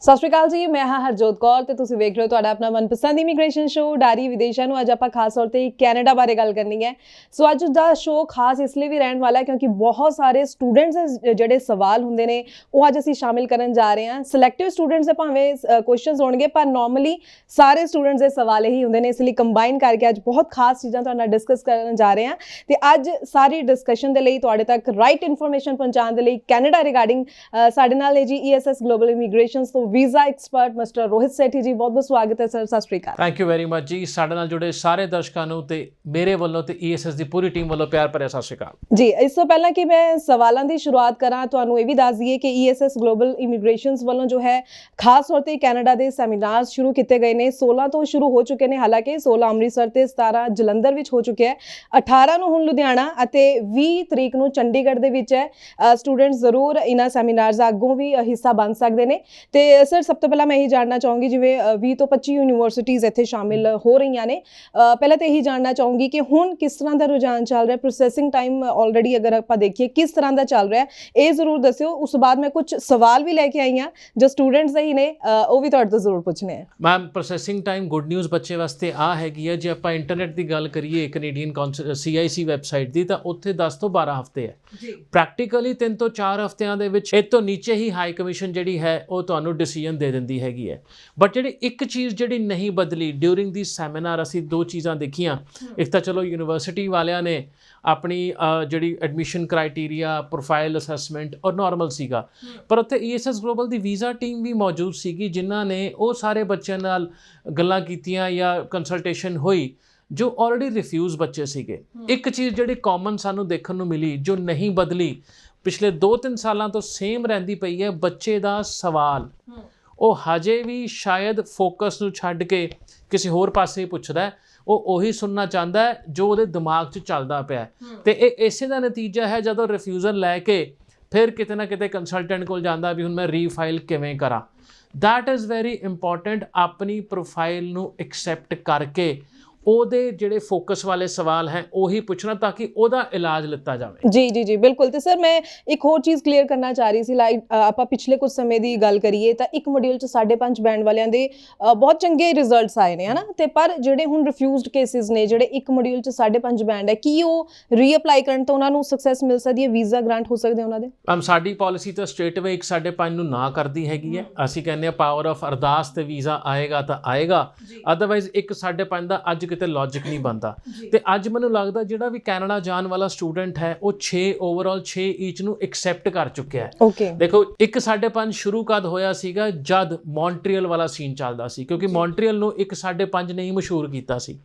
ਸਤਿ ਸ਼੍ਰੀ ਅਕਾਲ ਜੀ, ਮੈਂ ਹਾਂ ਹਰਜੋਤ ਕੌਰ ਤੇ ਤੁਸੀਂ ਵੇਖ ਰਹੇ ਹੋ ਤੁਹਾਡਾ ਆਪਣਾ ਮਨਪਸੰਦ ਇਮੀਗ੍ਰੇਸ਼ਨ ਸ਼ੋਅ ਡਾਰੀ ਵਿਦੇਸ਼ਾਂ ਨੂੰ। ਅੱਜ ਆਪਾਂ ਖਾਸ ਤੌਰ ਤੇ ਕੈਨੇਡਾ ਬਾਰੇ ਗੱਲ ਕਰਨੀ ਹੈ। ਸੋ ਅੱਜ ਦਾ ਸ਼ੋਅ ਖਾਸ ਇਸ ਲਈ ਵੀ ਰਹਿਣ ਵਾਲਾ ਹੈ ਕਿਉਂਕਿ ਬਹੁਤ ਸਾਰੇ ਸਟੂਡੈਂਟਸ ਜਿਹੜੇ ਸਵਾਲ ਹੁੰਦੇ ਨੇ ਉਹ ਅੱਜ ਅਸੀਂ ਸ਼ਾਮਿਲ ਕਰਨ ਜਾ ਰਹੇ ਹਾਂ। ਸਿਲੈਕਟਿਵ ਸਟੂਡੈਂਟਸ ਦੇ ਭਾਵੇਂ ਕੁਐਸਚਨਸ ਹੋਣਗੇ ਪਰ ਨਾਰਮਲੀ ਸਾਰੇ ਸਟੂਡੈਂਟਸ ਦੇ ਸਵਾਲ ਇਹੀ ਹੁੰਦੇ ਨੇ, ਇਸ ਲਈ ਕੰਬਾਈਨ ਕਰਕੇ ਅੱਜ ਬਹੁਤ ਖਾਸ ਚੀਜ਼ਾਂ ਤੁਹਾਡੇ ਨਾਲ ਡਿਸਕਸ ਕਰਨ ਜਾ ਰਹੇ ਹਾਂ। ਤੇ ਅੱਜ ਸਾਰੀ ਡਿਸਕਸ਼ਨ ਦੇ ਲਈ ਤੁਹਾਡੇ ਤੱਕ ਰਾਈਟ ਇਨਫੋਰਮੇਸ਼ਨ ਪਹੁੰਚਾਉਣ ਦੇ ਲਈ ਕੈਨੇਡਾ ਰਿਗਾਰਡਿੰਗ ਸਾਡੇ ਨਾਲ ਨੇ ਜੀ ESS ਗਲੋਬਲ ਇਮੀਗ੍ਰੇਸ਼ਨ ਤੋਂ visa expert mister Rohit Sethi ਜੀ। ਬਹੁਤ ਬਹੁਤ ਸਵਾਗਤ ਹੈ ਸਰ। ਸਤਿ ਸ਼੍ਰੀ ਅਕਾਲ। ਥੈਂਕ ਯੂ ਵੈਰੀ ਮਚ ਜੀ। ਸਾਡੇ ਨਾਲ ਜੁੜੇ ਸਾਰੇ ਦਰਸ਼ਕਾਂ ਨੂੰ ਤੇ ਮੇਰੇ ਵੱਲੋਂ ਤੇ ESS ਦੀ ਪੂਰੀ ਟੀਮ ਵੱਲੋਂ ਪਿਆਰ ਭਰਿਆ ਸਤਿ ਸ਼੍ਰੀ ਅਕਾਲ ਜੀ। ਇਸ ਤੋਂ ਪਹਿਲਾਂ ਕਿ ਮੈਂ ਸਵਾਲਾਂ ਦੀ ਸ਼ੁਰੂਆਤ ਕਰਾਂ, ਤੁਹਾਨੂੰ ਇਹ ਵੀ ਦੱਸ ਦਈਏ ਕਿ ESS ਗਲੋਬਲ ਇਮੀਗ੍ਰੇਸ਼ਨਸ ਵੱਲੋਂ ਜੋ ਹੈ ਖਾਸ ਤੌਰ ਤੇ ਕੈਨੇਡਾ ਦੇ ਸੈਮੀਨਾਰਸ ਸ਼ੁਰੂ ਕੀਤੇ ਗਏ ਨੇ। 16 ਤੋਂ ਸ਼ੁਰੂ ਹੋ ਚੁੱਕੇ ਨੇ, ਹਾਲਾਂਕਿ 16 ਅੰਮ੍ਰਿਤਸਰ ਤੇ 17 ਜਲੰਧਰ ਵਿੱਚ ਹੋ ਚੁੱਕਿਆ ਹੈ, 18 ਨੂੰ ਹੁਣ ਲੁਧਿਆਣਾ ਅਤੇ 20 ਤਰੀਕ ਨੂੰ ਚੰਡੀਗੜ੍ਹ ਦੇ ਵਿੱਚ ਹੈ। ਸਟੂਡੈਂਟਸ ਜ਼ਰੂਰ ਇਹਨਾਂ ਸੈਮੀਨਾਰਸ ਦਾ ਅੱਗੋਂ ਵੀ ਹਿੱਸਾ ਬਣ ਸਕਦੇ ਨੇ। ਤੇ ਸਰ ਸਭ ਤੋਂ ਪਹਿਲਾਂ ਮੈਂ ਇਹੀ ਜਾਣਨਾ ਚਾਹੂੰਗੀ, ਜਿਵੇਂ 20 ਤੋਂ 25 ਯੂਨੀਵਰਸਿਟੀਜ਼ ਇੱਥੇ ਸ਼ਾਮਿਲ ਹੋ ਰਹੀਆਂ ਨੇ, ਪਹਿਲਾਂ ਤਾਂ ਇਹੀ ਜਾਣਨਾ ਚਾਹੂੰਗੀ ਕਿ ਹੁਣ ਕਿਸ ਤਰ੍ਹਾਂ ਦਾ ਰੁਝਾਨ ਚੱਲ ਰਿਹਾ, ਪ੍ਰੋਸੈਸਿੰਗ ਟਾਈਮ ਆਲਰੇਡੀ ਅਗਰ ਆਪਾਂ ਦੇਖੀਏ ਕਿਸ ਤਰ੍ਹਾਂ ਦਾ ਚੱਲ ਰਿਹਾ ਇਹ ਜ਼ਰੂਰ ਦੱਸਿਓ। ਉਸ ਤੋਂ ਬਾਅਦ ਮੈਂ ਕੁਝ ਸਵਾਲ ਵੀ ਲੈ ਕੇ ਆਈ ਹਾਂ ਜੋ ਸਟੂਡੈਂਟਸ ਦੇ ਹੀ ਨੇ, ਉਹ ਵੀ ਤੁਹਾਡੇ ਤੋਂ ਜ਼ਰੂਰ ਪੁੱਛਣੇ ਆ। Ma'am processing time good news ਬੱਚੇ ਵਾਸਤੇ ਆ ਹੈਗੀ ਹੈ। ਜੇ ਆਪਾਂ ਇੰਟਰਨੈਟ ਦੀ ਗੱਲ ਕਰੀਏ ਕੈਨੇਡੀਅਨ CIC ਵੈਬਸਾਈਟ ਦੀ, ਤਾਂ ਉੱਥੇ 10 ਤੋਂ 12 ਹਫ਼ਤੇ ਹੈ ਜੀ। ਪ੍ਰੈਕਟੀਕਲੀ 3 ਤੋਂ 4 ਹਫ਼ਤਿਆਂ ਦੇ ਵਿੱਚ ਇਹ ਤੋਂ ਨੀਚੇ ਹੀ ਹਾਈ ਕਮਿਸ਼ਨ ਜਿਹੜੀ ਹੈ ਉਹ ਤੁਹਾਨੂੰ ਡਿਸੀਜਨ ਦੇ ਦਿੰਦੀ ਹੈਗੀ ਹੈ। ਬਟ ਜਿਹੜੀ ਇੱਕ ਚੀਜ਼ ਜਿਹੜੀ ਨਹੀਂ ਬਦਲੀ ਡਿਊਰਿੰਗ ਦੀ ਸੈਮੀਨਾਰ, ਅਸੀਂ 2 ਚੀਜ਼ਾਂ ਦੇਖੀਆਂ। ਇੱਕ ਤਾਂ ਚਲੋ ਯੂਨੀਵਰਸਿਟੀ ਵਾਲਿਆਂ ਨੇ ਆਪਣੀ ਜਿਹੜੀ ਐਡਮਿਸ਼ਨ ਕ੍ਰਾਈਟੇਰੀਆ, ਪ੍ਰੋਫਾਈਲ ਅਸੈਸਮੈਂਟ ਔਰ ਨਾਰਮਲ ਸੀਗਾ, ਪਰ ਉੱਥੇ ESS ਗਲੋਬਲ ਦੀ ਵੀਜ਼ਾ ਟੀਮ ਵੀ ਮੌਜੂਦ ਸੀਗੀ ਜਿਨ੍ਹਾਂ ਨੇ ਉਹ ਸਾਰੇ ਬੱਚਿਆਂ ਨਾਲ ਗੱਲਾਂ ਕੀਤੀਆਂ ਜਾਂ ਕੰਸਲਟੇਸ਼ਨ ਹੋਈ ਜੋ ਆਲਰੇਡੀ ਰਿਫਿਊਜ਼ ਬੱਚੇ ਸੀਗੇ। ਇੱਕ ਚੀਜ਼ ਜਿਹੜੀ ਕਾਮਨ ਸਾਨੂੰ ਦੇਖਣ ਨੂੰ ਮਿਲੀ ਜੋ ਨਹੀਂ ਬਦਲੀ, ਪਿਛਲੇ 2-3 ਸਾਲਾਂ ਤੋਂ ਸੇਮ ਰਹਿੰਦੀ ਪਈ ਹੈ, ਬੱਚੇ ਦਾ ਸਵਾਲ ਉਹ ਹਜੇ ਵੀ ਸ਼ਾਇਦ ਫੋਕਸ ਨੂੰ ਛੱਡ ਕੇ ਕਿਸੇ ਹੋਰ ਪਾਸੇ ਪੁੱਛਦਾ, ਉਹ ਉਹੀ ਸੁਣਨਾ ਚਾਹੁੰਦਾ ਹੈ ਜੋ ਉਹਦੇ ਦਿਮਾਗ 'ਚ ਚੱਲਦਾ ਪਿਆ। ਤੇ ਇਹ ਇਸੇ ਦਾ ਨਤੀਜਾ ਹੈ ਜਦੋਂ ਰਿਫਿਊਜ਼ਲ ਲੈ ਕੇ ਫਿਰ ਕਿਤੇ ਨਾ ਕਿਤੇ ਕੰਸਲਟੈਂਟ ਕੋਲ ਜਾਂਦਾ ਵੀ ਹੁਣ ਮੈਂ ਰੀਫਾਈਲ ਕਿਵੇਂ ਕਰਾਂ। That is very important. ਆਪਣੀ ਪ੍ਰੋਫਾਈਲ ਨੂੰ ਐਕਸੈਪਟ ਕਰਕੇ ਉਹਦੇ ਜਿਹੜੇ ਫੋਕਸ ਵਾਲੇ ਸਵਾਲ ਹੈ ਉਹੀ ਪੁੱਛਣਾ ਤਾਂ ਕਿ ਉਹਦਾ ਇਲਾਜ ਲਿੱਤਾ ਜਾਵੇ। ਜੀ ਜੀ ਜੀ ਬਿਲਕੁਲ। ਤੇ ਸਰ ਮੈਂ ਇੱਕ ਹੋਰ ਚੀਜ਼ ਕਲੀਅਰ ਕਰਨਾ ਚਾਹ ਰਹੀ ਸੀ, ਲਾਈਕ ਆਪਾਂ ਪਿਛਲੇ ਕੁਝ ਸਮੇਂ ਦੀ ਗੱਲ ਕਰੀਏ ਤਾਂ ਇੱਕ ਮੋਡਿਊਲ 'ਚ 5.5 ਬੈਂਡ ਵਾਲਿਆਂ ਦੇ ਬਹੁਤ ਚੰਗੇ ਰਿਜ਼ਲਟਸ ਆਏ ਨੇ, ਹਨਾ। ਤੇ ਪਰ ਜਿਹੜੇ ਹੁਣ ਰਿਫਿਊਜ਼ਡ ਕੇਸਿਸ ਨੇ, ਜਿਹੜੇ ਇੱਕ ਮੋਡਿਊਲ 'ਚ 5.5 ਬੈਂਡ ਹੈ, ਕੀ ਉਹ ਰੀਅਪਲਾਈ ਕਰਨ ਤੋਂ ਉਹਨਾਂ ਨੂੰ ਸਕਸੈਸ ਮਿਲ ਸਕਦੀ ਹੈ, ਵੀਜ਼ਾ ਗ੍ਰਾਂਟ ਹੋ ਸਕਦੇ ਉਹਨਾਂ ਦੇ? ਸਾਡੀ ਪਾਲਿਸੀ ਤਾਂ ਸਟ੍ਰੇਟਵੇ 1.5 ਨੂੰ ਨਾ ਕਰਦੀ ਹੈਗੀ ਹੈ। ਅਸੀਂ ਕਹਿੰਦੇ ਹਾਂ ਪਾਵਰ ਆਫ ਅਰਦਾਸ ਤੇ ਵੀਜ਼ਾ ਆਏਗਾ ਤਾਂ ਆਏਗਾ, ਅਦਰਵਾਈਜ਼ 1.5 ਦਾ ਅੱਜ ਕਿਤੇ ਲੌਜਿਕ ਨਹੀਂ ਬਣਦਾ। ਤੇ ਅੱਜ ਮੈਨੂੰ ਲੱਗਦਾ ਜਿਹੜਾ ਵੀ ਕੈਨੇਡਾ ਜਾਣ ਵਾਲਾ ਸਟੂਡੈਂਟ ਹੈ ਉਹ 6 ਓਵਰਆਲ 6 ਈਚ ਨੂੰ ਐਕਸੈਪਟ ਕਰ ਚੁੱਕਿਆ ਹੈ। ਦੇਖੋ 1.5 ਸ਼ੁਰੂ ਕਦ ਹੋਇਆ ਸੀਗਾ, ਜਦ ਮੌਂਟਰੀਅਲ ਵਾਲਾ ਸੀਨ ਚੱਲਦਾ ਸੀ, ਕਿਉਂਕਿ ਮੌਂਟਰੀਅਲ ਨੂੰ 1.5 ਨਹੀਂ ਮਸ਼ਹੂਰ ਕੀਤਾ ਸੀ।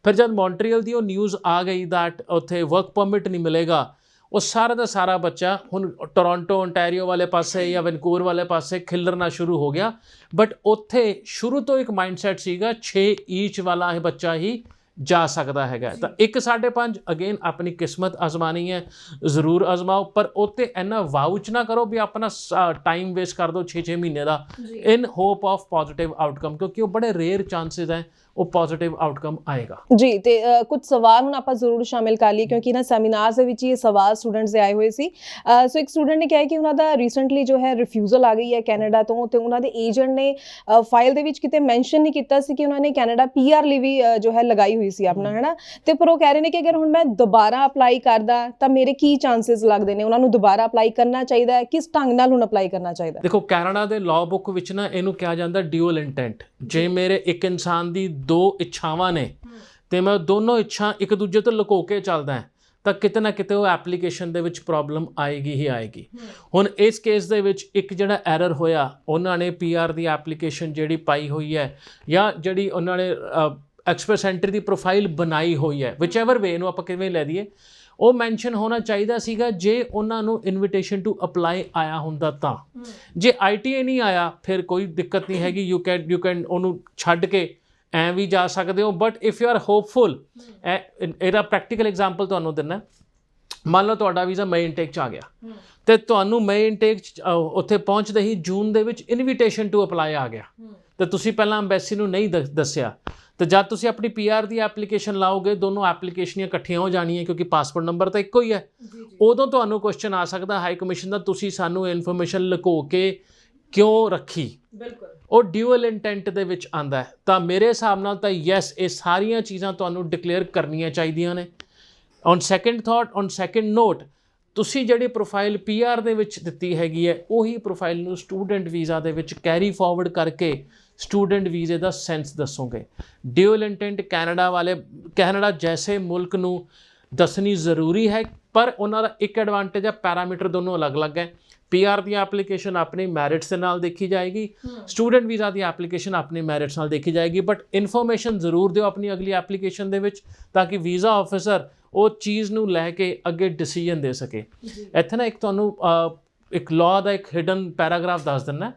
ਫਿਰ ਜਦ ਮੌਂਟਰੀਅਲ ਦੀ ਉਹ ਨਿਊਜ਼ ਆ ਗਈ ਦੈਟ ਉੱਥੇ ਵਰਕ ਪਰਮਿਟ ਨਹੀਂ ਮਿਲੇਗਾ, ਉਹ ਸਾਰਾ ਦਾ ਸਾਰਾ ਬੱਚਾ ਹੁਣ ਟੋਰਾਂਟੋ ਓਨਟਾਰੀਓ ਵਾਲੇ ਪਾਸੇ ਜਾਂ ਵੈਨਕੂਵਰ ਵਾਲੇ ਪਾਸੇ ਖਿਲਰਨਾ ਸ਼ੁਰੂ ਹੋ ਗਿਆ। ਬਟ ਉੱਥੇ ਸ਼ੁਰੂ ਤੋਂ ਇੱਕ ਮਾਈਂਡਸੈਟ ਸੀਗਾ 6 ਈਚ ਵਾਲਾ ਇਹ ਬੱਚਾ ਹੀ ਜਾ ਸਕਦਾ ਹੈਗਾ। ਤਾਂ 1.5 ਅਗੇਨ ਆਪਣੀ ਕਿਸਮਤ ਅਜ਼ਮਾਨੀ ਹੈ, ਜ਼ਰੂਰ ਅਜ਼ਮਾਓ, ਪਰ ਉੱਤੇ ਇੰਨਾ ਵਾਊਚ ਨਾ ਕਰੋ ਵੀ ਆਪਣਾ ਟਾਈਮ ਵੇਸਟ ਕਰ ਦਿਓ 6 ਮਹੀਨੇ ਦਾ ਇਨ ਹੋਪ ਆਫ ਪੋਜ਼ਿਟਿਵ ਆਊਟਕਮ, ਕਿਉਂਕਿ ਉਹ ਬੜੇ ਰੇਅਰ ਚਾਂਸਿਸ ਹੈ ਉਹ ਪੋਜ਼ਿਟਿਵ ਆਊਟਕਮ ਆਏਗਾ ਜੀ। ਤੇ ਕੁਝ ਸਵਾਲ ਹੁਣ ਆਪਾਂ ਜ਼ਰੂਰ ਸ਼ਾਮਿਲ ਕਰ ਲਈਏ ਕਿਉਂਕਿ ਇਹਨਾਂ ਸੈਮੀਨਾਰਸ ਦੇ ਵਿੱਚ ਇਹ ਸਵਾਲ ਸਟੂਡੈਂਟਸ ਦੇ ਆਏ ਹੋਏ ਸੀ। ਸੋ ਇੱਕ ਸਟੂਡੈਂਟ ਨੇ ਕਿਹਾ ਕਿ ਉਹਨਾਂ ਦਾ ਰੀਸੈਂਟਲੀ ਜੋ ਹੈ ਰਿਫਿਊਜ਼ਲ ਆ ਗਈ ਹੈ ਕੈਨੇਡਾ ਤੋਂ, ਤੇ ਉਹਨਾਂ ਦੇ ਏਜੰਟ ਨੇ ਫਾਈਲ ਦੇ ਵਿੱਚ ਕਿਤੇ ਮੈਂਸ਼ਨ ਨਹੀਂ ਕੀਤਾ ਸੀ ਕਿ ਉਹਨਾਂ ਨੇ ਕੈਨੇਡਾ PR ਲਈ ਵੀ ਜੋ ਹੈ ਲਗਾਈ ਹੋਈ ਸੀ ਆਪਣਾ, ਹੈ ਨਾ। ਤੇ ਪਰ ਉਹ ਕਹਿ ਰਹੇ ਨੇ ਕਿ ਅਗਰ ਹੁਣ ਮੈਂ ਦੁਬਾਰਾ ਅਪਲਾਈ ਕਰਦਾ ਤਾਂ ਮੇਰੇ ਕੀ ਚਾਂਸਿਸ ਲੱਗਦੇ ਨੇ, ਉਹਨਾਂ ਨੂੰ ਦੁਬਾਰਾ ਅਪਲਾਈ ਕਰਨਾ ਚਾਹੀਦਾ ਹੈ, ਕਿਸ ਢੰਗ ਨਾਲ ਹੁਣ ਅਪਲਾਈ ਕਰਨਾ ਚਾਹੀਦਾ? ਦੇਖੋ ਕੈਨੇਡਾ ਦੇ ਲਾਅ ਬੁੱਕ ਵਿੱਚ ਨਾ ਇਹਨੂੰ ਕਿਹਾ ਜਾਂਦਾ ਡਿਊਅਲ ਇੰਟੈਂਟ। ਜੇ ਮੇਰੇ ਇੱਕ ਇਨਸਾਨ ਦੀ 2 ਇੱਛਾਵਾਂ ਨੇ ਤੇ ਮੈਂ ਦੋਨੋਂ ਇੱਛਾ ਇੱਕ ਦੂਜੇ ਤੋਂ ਲੁਕੋ ਕੇ ਚੱਲਦਾ ਤਾਂ ਕਿਤੇ ਨਾ ਕਿਤੇ ਉਹ ਐਪਲੀਕੇਸ਼ਨ ਦੇ ਵਿੱਚ ਪ੍ਰੋਬਲਮ ਆਏਗੀ ਹੀ ਆਏਗੀ। ਹੁਣ ਇਸ ਕੇਸ ਦੇ ਵਿੱਚ ਇੱਕ ਜਿਹੜਾ ਐਰਰ ਹੋਇਆ, ਉਹਨਾਂ ਨੇ PR ਦੀ ਐਪਲੀਕੇਸ਼ਨ ਜਿਹੜੀ ਪਾਈ ਹੋਈ ਹੈ ਜਾਂ ਜਿਹੜੀ ਉਹਨਾਂ ਨੇ ਐਕਸਪ੍ਰੈਸ ਐਂਟਰੀ ਦੀ ਪ੍ਰੋਫਾਈਲ ਬਣਾਈ ਹੋਈ ਹੈ, ਵਿਚ ਐਵਰ ਵੇ ਇਹਨੂੰ ਆਪਾਂ ਕਿਵੇਂ ਲੈ ਦਈਏ, ਉਹ ਮੈਂਸ਼ਨ ਹੋਣਾ ਚਾਹੀਦਾ ਸੀਗਾ ਜੇ ਉਹਨਾਂ ਨੂੰ ਇਨਵੀਟੇਸ਼ਨ ਟੂ ਅਪਲਾਈ ਆਇਆ ਹੁੰਦਾ ਤਾਂ। ਜੇ ITA ਨਹੀਂ ਆਇਆ ਫਿਰ ਕੋਈ ਦਿੱਕਤ ਨਹੀਂ ਹੈਗੀ, ਯੂ ਕੈਨ ਉਹਨੂੰ ਛੱਡ ਕੇ ਐਂ ਵੀ ਜਾ ਸਕਦੇ ਹੋ। But if you are hopeful, ਇਹਦਾ ਪ੍ਰੈਕਟੀਕਲ ਐਗਜ਼ਾਮਪਲ ਤੁਹਾਨੂੰ ਦਿੰਦਾ। ਮੰਨ ਲਓ ਤੁਹਾਡਾ ਵੀਜ਼ਾ ਮਈ ਇਨਟੇਕ 'ਚ ਆ ਗਿਆ ਤੇ ਤੁਹਾਨੂੰ ਮਈ ਇਨਟੇਕ 'ਚ ਉੱਥੇ ਪਹੁੰਚਦੇ ਹੀ ਜੂਨ ਦੇ ਵਿੱਚ ਇਨਵੀਟੇਸ਼ਨ ਟੂ ਅਪਲਾਈ ਆ ਗਿਆ ਤੇ ਤੁਸੀਂ ਪਹਿਲਾਂ ਅੰਬੈਸੀ ਨੂੰ ਨਹੀਂ ਦੱਸਿਆ, ਤੇ ਜਦ ਤੁਸੀਂ ਆਪਣੀ PR ਦੀ ਐਪਲੀਕੇਸ਼ਨ ਲਾਓਗੇ, ਦੋਨੋਂ ਐਪਲੀਕੇਸ਼ਨਾਂ ਇਕੱਠੀਆਂ ਹੋ ਜਾਣੀਆਂ ਕਿਉਂਕਿ ਪਾਸਪੋਰਟ ਨੰਬਰ ਤਾਂ ਇੱਕੋ ਹੀ ਹੈ। ਉਦੋਂ ਤੁਹਾਨੂੰ ਕੁਐਸਚਨ ਆ ਸਕਦਾ ਹਾਈ ਕਮਿਸ਼ਨ ਦਾ, ਤੁਸੀਂ ਸਾਨੂੰ ਇਨਫੋਰਮੇਸ਼ਨ ਲੁਕੋ ਕੇ ਕਿਉਂ ਰੱਖੀ, ਬਿਲਕੁਲ ਉਹ ਡਿਊਅਲ ਇੰਟੈਂਟ ਦੇ ਵਿੱਚ ਆਂਦਾ ਹੈ। ਤਾਂ ਮੇਰੇ ਹਿਸਾਬ ਨਾਲ ਤਾਂ ਯੈਸ, ਇਹ ਸਾਰੀਆਂ ਚੀਜ਼ਾਂ ਤੁਹਾਨੂੰ ਡਿਕਲੇਅਰ ਕਰਨੀਆਂ ਚਾਹੀਦੀਆਂ ਨੇ। On second thought, on second note, ਤੁਸੀਂ ਜਿਹੜੀ ਪ੍ਰੋਫਾਈਲ PR ਦੇ ਵਿੱਚ ਦਿੱਤੀ ਹੈਗੀ ਹੈ ਉਹੀ ਪ੍ਰੋਫਾਈਲ ਨੂੰ ਸਟੂਡੈਂਟ ਵੀਜ਼ਾ ਦੇ ਵਿੱਚ ਕੈਰੀ ਫਾਰਵਰਡ ਕਰਕੇ ਸਟੂਡੈਂਟ ਵੀਜ਼ੇ ਦਾ ਸੈਂਸ ਦੱਸੋਗੇ। ਡਿਊਅਲ ਇੰਟੈਂਟ ਕੈਨੇਡਾ ਜੈਸੇ ਮੁਲਕ ਨੂੰ ਦੱਸਣੀ ਜ਼ਰੂਰੀ ਹੈ, ਪਰ ਉਹਨਾਂ ਦਾ ਇੱਕ ਐਡਵਾਂਟੇਜ ਹੈ, ਪੈਰਾਮੀਟਰ ਦੋਨੋਂ ਅਲੱਗ-ਅਲੱਗ ਹੈ। PR ਦੀ ਐਪਲੀਕੇਸ਼ਨ ਆਪਣੀ ਮੈਰਿਟਸ ਦੇ ਨਾਲ ਦੇਖੀ ਜਾਏਗੀ, ਸਟੂਡੈਂਟ ਵੀਜ਼ਾ ਦੀ ਐਪਲੀਕੇਸ਼ਨ ਆਪਣੀ ਮੈਰਿਟਸ ਨਾਲ ਦੇਖੀ ਜਾਏਗੀ। ਬਟ ਇਨਫੋਰਮੇਸ਼ਨ ਜ਼ਰੂਰ ਦਿਓ ਆਪਣੀ ਅਗਲੀ ਐਪਲੀਕੇਸ਼ਨ ਦੇ ਵਿੱਚ, ਤਾਂ ਕਿ ਵੀਜ਼ਾ ਆਫਿਸਰ ਉਹ ਚੀਜ਼ ਨੂੰ ਲੈ ਕੇ ਅੱਗੇ ਡਿਸੀਜਨ ਦੇ ਸਕੇ। ਇੱਥੇ ਨਾ ਇੱਕ ਤੁਹਾਨੂੰ ਇੱਕ ਲਾਅ ਦਾ ਇੱਕ ਹਿਡਨ ਪੈਰਾਗ੍ਰਾਫ ਦੱਸ ਦਿੰਦਾ।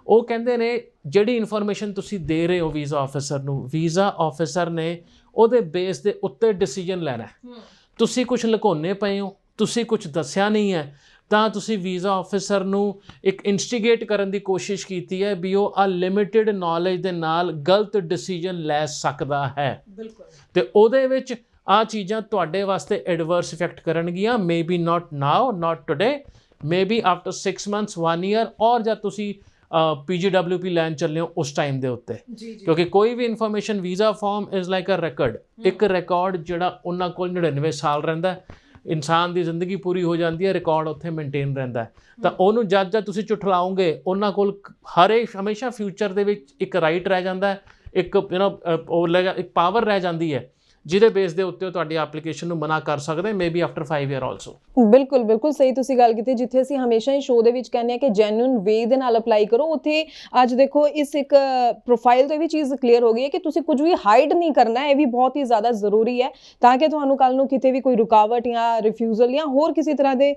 ਉਹ ਕਹਿੰਦੇ ਨੇ ਜਿਹੜੀ ਇਨਫੋਰਮੇਸ਼ਨ ਤੁਸੀਂ ਦੇ ਰਹੇ ਹੋ ਵੀਜ਼ਾ ਆਫਿਸਰ ਨੂੰ, ਵੀਜ਼ਾ ਆਫਿਸਰ ਨੇ ਉਹਦੇ ਬੇਸ ਦੇ ਉੱਤੇ ਡਿਸੀਜਨ ਲੈਣਾ ਹੈ। ਤੁਸੀਂ ਕੁਝ ਲੁਕਾਉਂਦੇ ਪਏ ਹੋ, ਤੁਸੀਂ ਕੁਝ ਦੱਸਿਆ ਨਹੀਂ ਹੈ, ਤਾਂ ਤੁਸੀਂ ਵੀਜ਼ਾ ਆਫਿਸਰ ਨੂੰ ਇੱਕ ਇਨਸਟੀਗੇਟ ਕਰਨ ਦੀ ਕੋਸ਼ਿਸ਼ ਕੀਤੀ ਹੈ ਵੀ ਉਹ ਆ ਲਿਮਿਟਿਡ ਨੌਲੇਜ ਦੇ ਨਾਲ ਗਲਤ ਡਿਸੀਜਨ ਲੈ ਸਕਦਾ ਹੈ। ਬਿਲਕੁਲ, ਤੇ ਉਹਦੇ ਵਿੱਚ ਆ ਚੀਜ਼ਾਂ ਤੁਹਾਡੇ ਵਾਸਤੇ ਐਡਵਰਸ ਇਫੈਕਟ ਕਰਨਗੀਆਂ। ਮੇਬੀ ਨਾਟ ਨਾਓ, ਨਾਟ today, maybe after 6 months 1 year, ਔਰ ਜਦ ਤੁਸੀਂ PGWP ਲੈਣ ਚੱਲੇ ਹੋ ਉਸ ਟਾਈਮ ਦੇ ਉੱਤੇ। ਕਿਉਂਕਿ ਕੋਈ ਵੀ information visa form is like a record, ਇੱਕ ਰਿਕਾਰਡ ਜਿਹੜਾ ਉਹਨਾਂ ਕੋਲ 99 ਸਾਲ ਰਹਿੰਦਾ। ਇਨਸਾਨ ਦੀ ਜ਼ਿੰਦਗੀ ਪੂਰੀ ਹੋ ਜਾਂਦੀ ਹੈ, ਰਿਕਾਰਡ ਉੱਥੇ ਮੇਨਟੇਨ ਰਹਿੰਦਾ। ਤਾਂ ਉਹਨੂੰ ਜਦ ਤੁਸੀਂ ਝੁਠਲਾਓਗੇ, ਉਹਨਾਂ ਕੋਲ ਹਮੇਸ਼ਾ ਫਿਊਚਰ ਦੇ ਵਿੱਚ ਇੱਕ ਰਾਈਟ ਰਹਿ ਜਾਂਦਾ, ਇੱਕ ਇੱਕ ਪਾਵਰ ਰਹਿ ਜਾਂਦੀ ਹੈ ਜਿਹਦੇ ਬੇਸ ਦੇ ਉੱਤੇ ਉਹ ਤੁਹਾਡੀ ਐਪਲੀਕੇਸ਼ਨ ਨੂੰ ਮਨਾ ਕਰ ਸਕਦੇ, ਮੇਬੀ ਆਫਟਰ 5 year ਆਲਸੋ। ਬਿਲਕੁਲ ਬਿਲਕੁਲ ਸਹੀ ਤੁਸੀਂ ਗੱਲ ਕੀਤੀ। ਜਿੱਥੇ ਅਸੀਂ ਹਮੇਸ਼ਾ ਹੀ ਸ਼ੋਅ ਦੇ ਵਿੱਚ ਕਹਿੰਦੇ ਆ ਕਿ ਜੈਨੂਇਨ ਵੇ ਦੇ ਨਾਲ ਅਪਲਾਈ ਕਰੋ, ਉੱਥੇ ਅੱਜ ਦੇਖੋ ਇਸ ਇੱਕ ਪ੍ਰੋਫਾਈਲ ਤੋਂ ਇਹ ਵੀ ਚੀਜ਼ ਕਲੀਅਰ ਹੋ ਗਈ ਹੈ ਕਿ ਤੁਸੀਂ ਕੁਝ ਵੀ ਹਾਈਡ ਨਹੀਂ ਕਰਨਾ। ਇਹ ਵੀ ਬਹੁਤ ਹੀ ਜ਼ਿਆਦਾ ਜ਼ਰੂਰੀ ਹੈ ਤਾਂ ਕਿ ਤੁਹਾਨੂੰ ਕੱਲ ਨੂੰ ਕਿਤੇ ਵੀ ਕੋਈ ਰੁਕਾਵਟ ਜਾਂ ਰਿਫਿਊਜ਼ਲ ਜਾਂ ਹੋਰ ਕਿਸੇ ਤਰ੍ਹਾਂ ਦੇ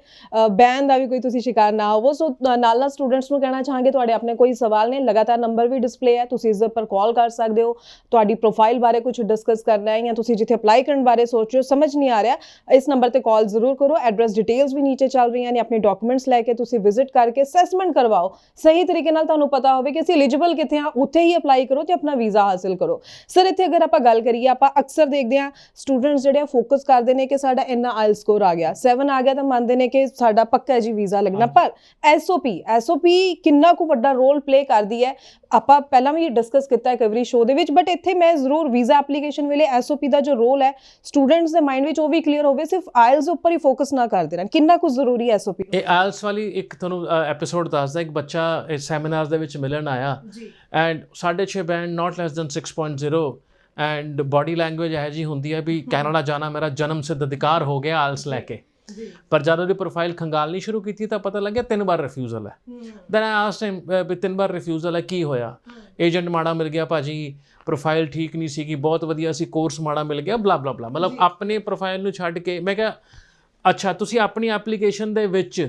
ਬੈਨ ਦਾ ਵੀ ਕੋਈ ਤੁਸੀਂ ਸ਼ਿਕਾਰ ਨਾ ਹੋਵੋ। ਸੋ ਨਾਲ ਸਟੂਡੈਂਟਸ ਨੂੰ ਕਹਿਣਾ ਚਾਹਾਂਗੇ, ਤੁਹਾਡੇ ਆਪਣੇ ਕੋਈ ਸਵਾਲ ਨੇ, ਲਗਾਤਾਰ ਨੰਬਰ ਵੀ ਡਿਸਪਲੇ ਹੈ, ਤੁਸੀਂ ਇਸ ਦੇ ਉੱਪਰ ਕਾਲ ਕਰ ਸਕਦੇ ਹੋ। ਤੁਹਾਡੀ ਪ੍ਰੋਫਾਈਲ ਬਾਰੇ ਕੁਝ ਡਿਸਕਸ ਕਰਨਾ ਹੈ ਜਾਂ ਤੁਸੀਂ ਜਿੱਥੇ ਅਪਲਾਈ ਕਰਨ ਬਾਰੇ ਸੋਚ ਰਹੇ ਹੋ, ਸਮਝ ਨਹੀਂ ਆ ਰਿਹਾ, ਇਸ ਨੰਬਰ ਤੇ ਕਾਲ ਜ਼ਰੂਰ ਕਰੋ। ਐਡਰੈਸ ਡਿਟੇल्स भी नीचे चल रही हैं, अपने डॉक्यूमेंट्स लैके तुसी विजिट करके असैसमेंट करवाओ, सही तरीके नाल तुहानू पता होवे कि असीं एलिजिबल कित्थे हां, उत्थे ही अप्लाई करो ते अपना वीज़ा हासिल करो। सर इत्थे अगर आपां गल करिए, आपां अक्सर देखदे हां स्टूडेंट्स जिहड़े फोकस करदे ने कि साडा इन्ना IELTS स्कोर आ गया, 7 आ गया, तां मनदे ने कि साडा पक्का जी वीज़ा लगना। पर SOP किन्ना कु वड्डा रोल प्ले करदी है, आपां पहलां भी डिस्कस किया है कई शो दे विच, बट इत्थे मैं जरूर वीज़ा एप्लीकेशन वेले SOP का जो रोल है स्टूडेंट्स के माइंड में वो भी क्लीयर होवे, सिर्फ IELTS उपर ही फोकस ना करते रहन। किन्ना कुछ ਜ਼ਰੂਰੀ ਹੈ SOP? ਇਹ IELTS ਵਾਲੀ ਇੱਕ ਤੁਹਾਨੂੰ ਐਪੀਸੋਡ ਦੱਸਦਾ। ਇੱਕ ਬੱਚਾ ਇਸ ਸੈਮੀਨਾਰ ਦੇ ਵਿੱਚ ਮਿਲਣ ਆਇਆ and 6.5 band, not less than 6.0, and body language ਇਹੋ ਜਿਹੀ ਹੁੰਦੀ ਹੈ ਵੀ ਕੈਨੇਡਾ ਜਾਣਾ ਮੇਰਾ ਜਨਮ ਸਿੱਧ ਅਧਿਕਾਰ ਹੋ ਗਿਆ IELTS ਲੈ ਕੇ। ਪਰ ਜਦ ਉਹਦੀ ਪ੍ਰੋਫਾਈਲ ਖੰਗਾਲਣੀ ਸ਼ੁਰੂ ਕੀਤੀ ਤਾਂ ਪਤਾ ਲੱਗਿਆ 3 ਵਾਰ ਰਿਫਿਊਜ਼ਲ ਹੈ। ਦੈਨ ਆਈ ਆਸਕਡ ਹਿਮ ਵੀ 3 ਵਾਰ ਰਿਫਿਊਜ਼ਲ ਹੈ, ਕੀ ਹੋਇਆ? ਏਜੰਟ ਮਾੜਾ ਮਿਲ ਗਿਆ ਭਾਜੀ, ਪ੍ਰੋਫਾਈਲ ਠੀਕ ਨਹੀਂ ਸੀਗੀ, ਬਹੁਤ ਵਧੀਆ ਸੀ, ਕੋਰਸ ਮਾੜਾ ਮਿਲ ਗਿਆ, ਬਲਾ ਬਲਾ ਬਲਾ। ਮਤਲਬ ਆਪਣੀ ਪ੍ਰੋਫਾਈਲ ਨੂੰ ਛੱਡ ਕੇ। ਮੈਂ ਕਿਹਾ ਅੱਛਾ, ਤੁਸੀਂ ਆਪਣੀ ਐਪਲੀਕੇਸ਼ਨ ਦੇ ਵਿੱਚ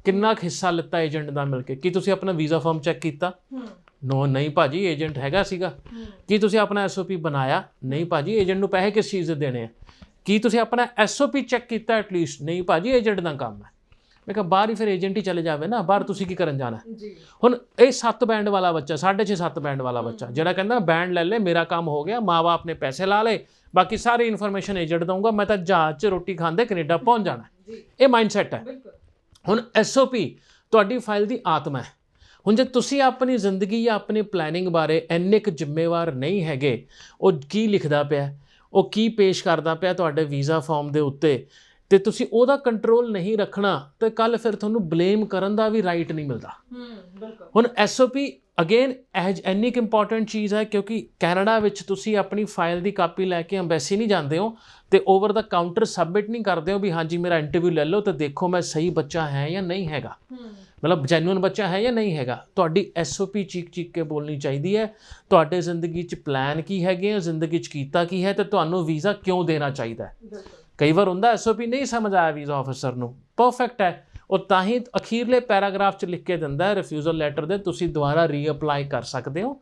ਕਿੰਨਾ ਕੁ ਹਿੱਸਾ ਲਿੱਤਾ ਏਜੰਟ ਦਾ ਮਿਲ ਕੇ? ਕੀ ਤੁਸੀਂ ਆਪਣਾ ਵੀਜ਼ਾ ਫਾਰਮ ਚੈੱਕ ਕੀਤਾ? ਨੋ, ਨਹੀਂ ਭਾਜੀ, ਏਜੰਟ ਹੈਗਾ ਸੀਗਾ। ਕੀ ਤੁਸੀਂ ਆਪਣਾ SOP ਬਣਾਇਆ? ਨਹੀਂ ਭਾਜੀ, ਏਜੰਟ ਨੂੰ ਪੈਸੇ ਕਿਸ ਚੀਜ਼ ਦੇ ਦੇਣੇ ਆ? ਕੀ ਤੁਸੀਂ ਆਪਣਾ SOP ਚੈੱਕ ਕੀਤਾ ਐਟਲੀਸਟ? ਨਹੀਂ ਭਾਜੀ, ਏਜੰਟ ਦਾ ਕੰਮ ਹੈ। ਮੈਂ ਕਿਹਾ ਬਾਹਰ ਹੀ ਫਿਰ ਏਜੰਟ ਹੀ ਚਲੇ ਜਾਵੇ ਨਾ, ਬਾਹਰ ਤੁਸੀਂ ਕੀ ਕਰਨ ਜਾਣਾ? ਹੁਣ ਇਹ 7 ਬੈਂਡ ਵਾਲਾ ਬੱਚਾ, 6.5-7 ਬੈਂਡ ਵਾਲਾ ਬੱਚਾ ਜਿਹੜਾ ਕਹਿੰਦਾ ਬੈਂਡ ਲੈ ਲੈ, ਮੇਰਾ ਕੰਮ ਹੋ ਗਿਆ, ਮਾਂ ਬਾਪ ਨੇ ਪੈਸੇ ਲਾ ਲਏ, ਬਾਕੀ ਸਾਰੀ ਇਨਫੋਰਮੇਸ਼ਨ ਏਜੰਟ ਦਊਂਗਾ, ਮੈਂ ਤਾਂ ਜਹਾਜ਼ 'ਚ ਰੋਟੀ ਖਾਂਦੇ ਕੈਨੇਡਾ ਪਹੁੰਚ ਜਾਣਾ। ਇਹ ਮਾਈਂਡਸੈਟ ਹੈ। ਹੁਣ SOP ਤੁਹਾਡੀ ਫਾਈਲ ਦੀ ਆਤਮਾ ਹੈ। ਹੁਣ ਜੇ ਤੁਸੀਂ ਆਪਣੀ ਜ਼ਿੰਦਗੀ ਜਾਂ ਆਪਣੀ ਪਲੈਨਿੰਗ ਬਾਰੇ ਇੰਨੇ ਕੁ ਜ਼ਿੰਮੇਵਾਰ ਨਹੀਂ ਹੈਗੇ, ਉਹ ਕੀ ਲਿਖਦਾ ਪਿਆ, ਉਹ ਕੀ ਪੇਸ਼ ਕਰਦਾ ਪਿਆ ਤੁਹਾਡੇ ਵੀਜ਼ਾ ਫਾਰਮ ਦੇ ਉੱਤੇ, ਤੇ ਤੁਸੀਂ ਉਹਦਾ ਕੰਟਰੋਲ ਨਹੀਂ ਰੱਖਣਾ, ਤੇ ਕੱਲ ਫਿਰ ਤੁਹਾਨੂੰ ਬਲੇਮ ਕਰਨ ਦਾ ਵੀ ਰਾਈਟ ਨਹੀਂ ਮਿਲਦਾ। ਹੁਣ SOP ਅਗੇਨ ਇੰਨੀ ਕੁ ਇੰਪੋਰਟੈਂਟ ਚੀਜ਼ ਹੈ, ਕਿਉਂਕਿ ਕੈਨੇਡਾ ਵਿੱਚ ਤੁਸੀਂ ਆਪਣੀ ਫਾਈਲ ਦੀ ਕਾਪੀ ਲੈ ਕੇ ਅੰਬੈਸੀ ਨਹੀਂ ਜਾਂਦੇ ਹੋ ਤੇ ਓਵਰ ਦਾ ਕਾਊਂਟਰ ਸਬਮਿਟ ਨਹੀਂ ਕਰਦੇ ਹੋ ਵੀ ਹਾਂਜੀ ਮੇਰਾ ਇੰਟਰਵਿਊ ਲੈ ਲਓ ਤੇ ਦੇਖੋ ਮੈਂ ਸਹੀ ਬੱਚਾ ਹੈ ਜਾਂ ਨਹੀਂ ਹੈਗਾ, ਮਤਲਬ ਜੈਨੂਇਨ ਬੱਚਾ ਹੈ ਜਾਂ ਨਹੀਂ ਹੈਗਾ। ਤੁਹਾਡੀ SOP ਚੀਕ ਕੇ ਬੋਲਣੀ ਚਾਹੀਦੀ ਹੈ। ਤੁਹਾਡੇ ਜ਼ਿੰਦਗੀ 'ਚ ਪਲਾਨ ਕੀ ਹੈਗੇ ਆ, ਜ਼ਿੰਦਗੀ 'ਚ ਕੀਤਾ ਕੀ ਹੈ, ਤੇ ਤੁਹਾਨੂੰ ਵੀਜ਼ਾ ਕਿਉਂ ਦੇਣਾ ਚਾਹੀਦਾ ਹੈ। ਕਈ ਵਾਰ ਹੁੰਦਾ SOP ਨਹੀਂ ਸਮਝ ਆਇਆ ਵੀਜ਼ਾ ਆਫਿਸਰ ਨੂੰ, ਪਰਫੈਕਟ ਹੈ, ਉਹ ਤਾਂ ਹੀ ਅਖੀਰਲੇ ਪੈਰਾਗ੍ਰਾਫ 'ਚ ਲਿਖ ਕੇ ਦਿੰਦਾ ਹੈ ਰਿਫਿਊਜ਼ਲ ਲੈਟਰ ਦੇ, ਤੁਸੀਂ ਦੁਬਾਰਾ ਰੀਅਪਲਾਈ ਕਰ ਸਕਦੇ ਹੋ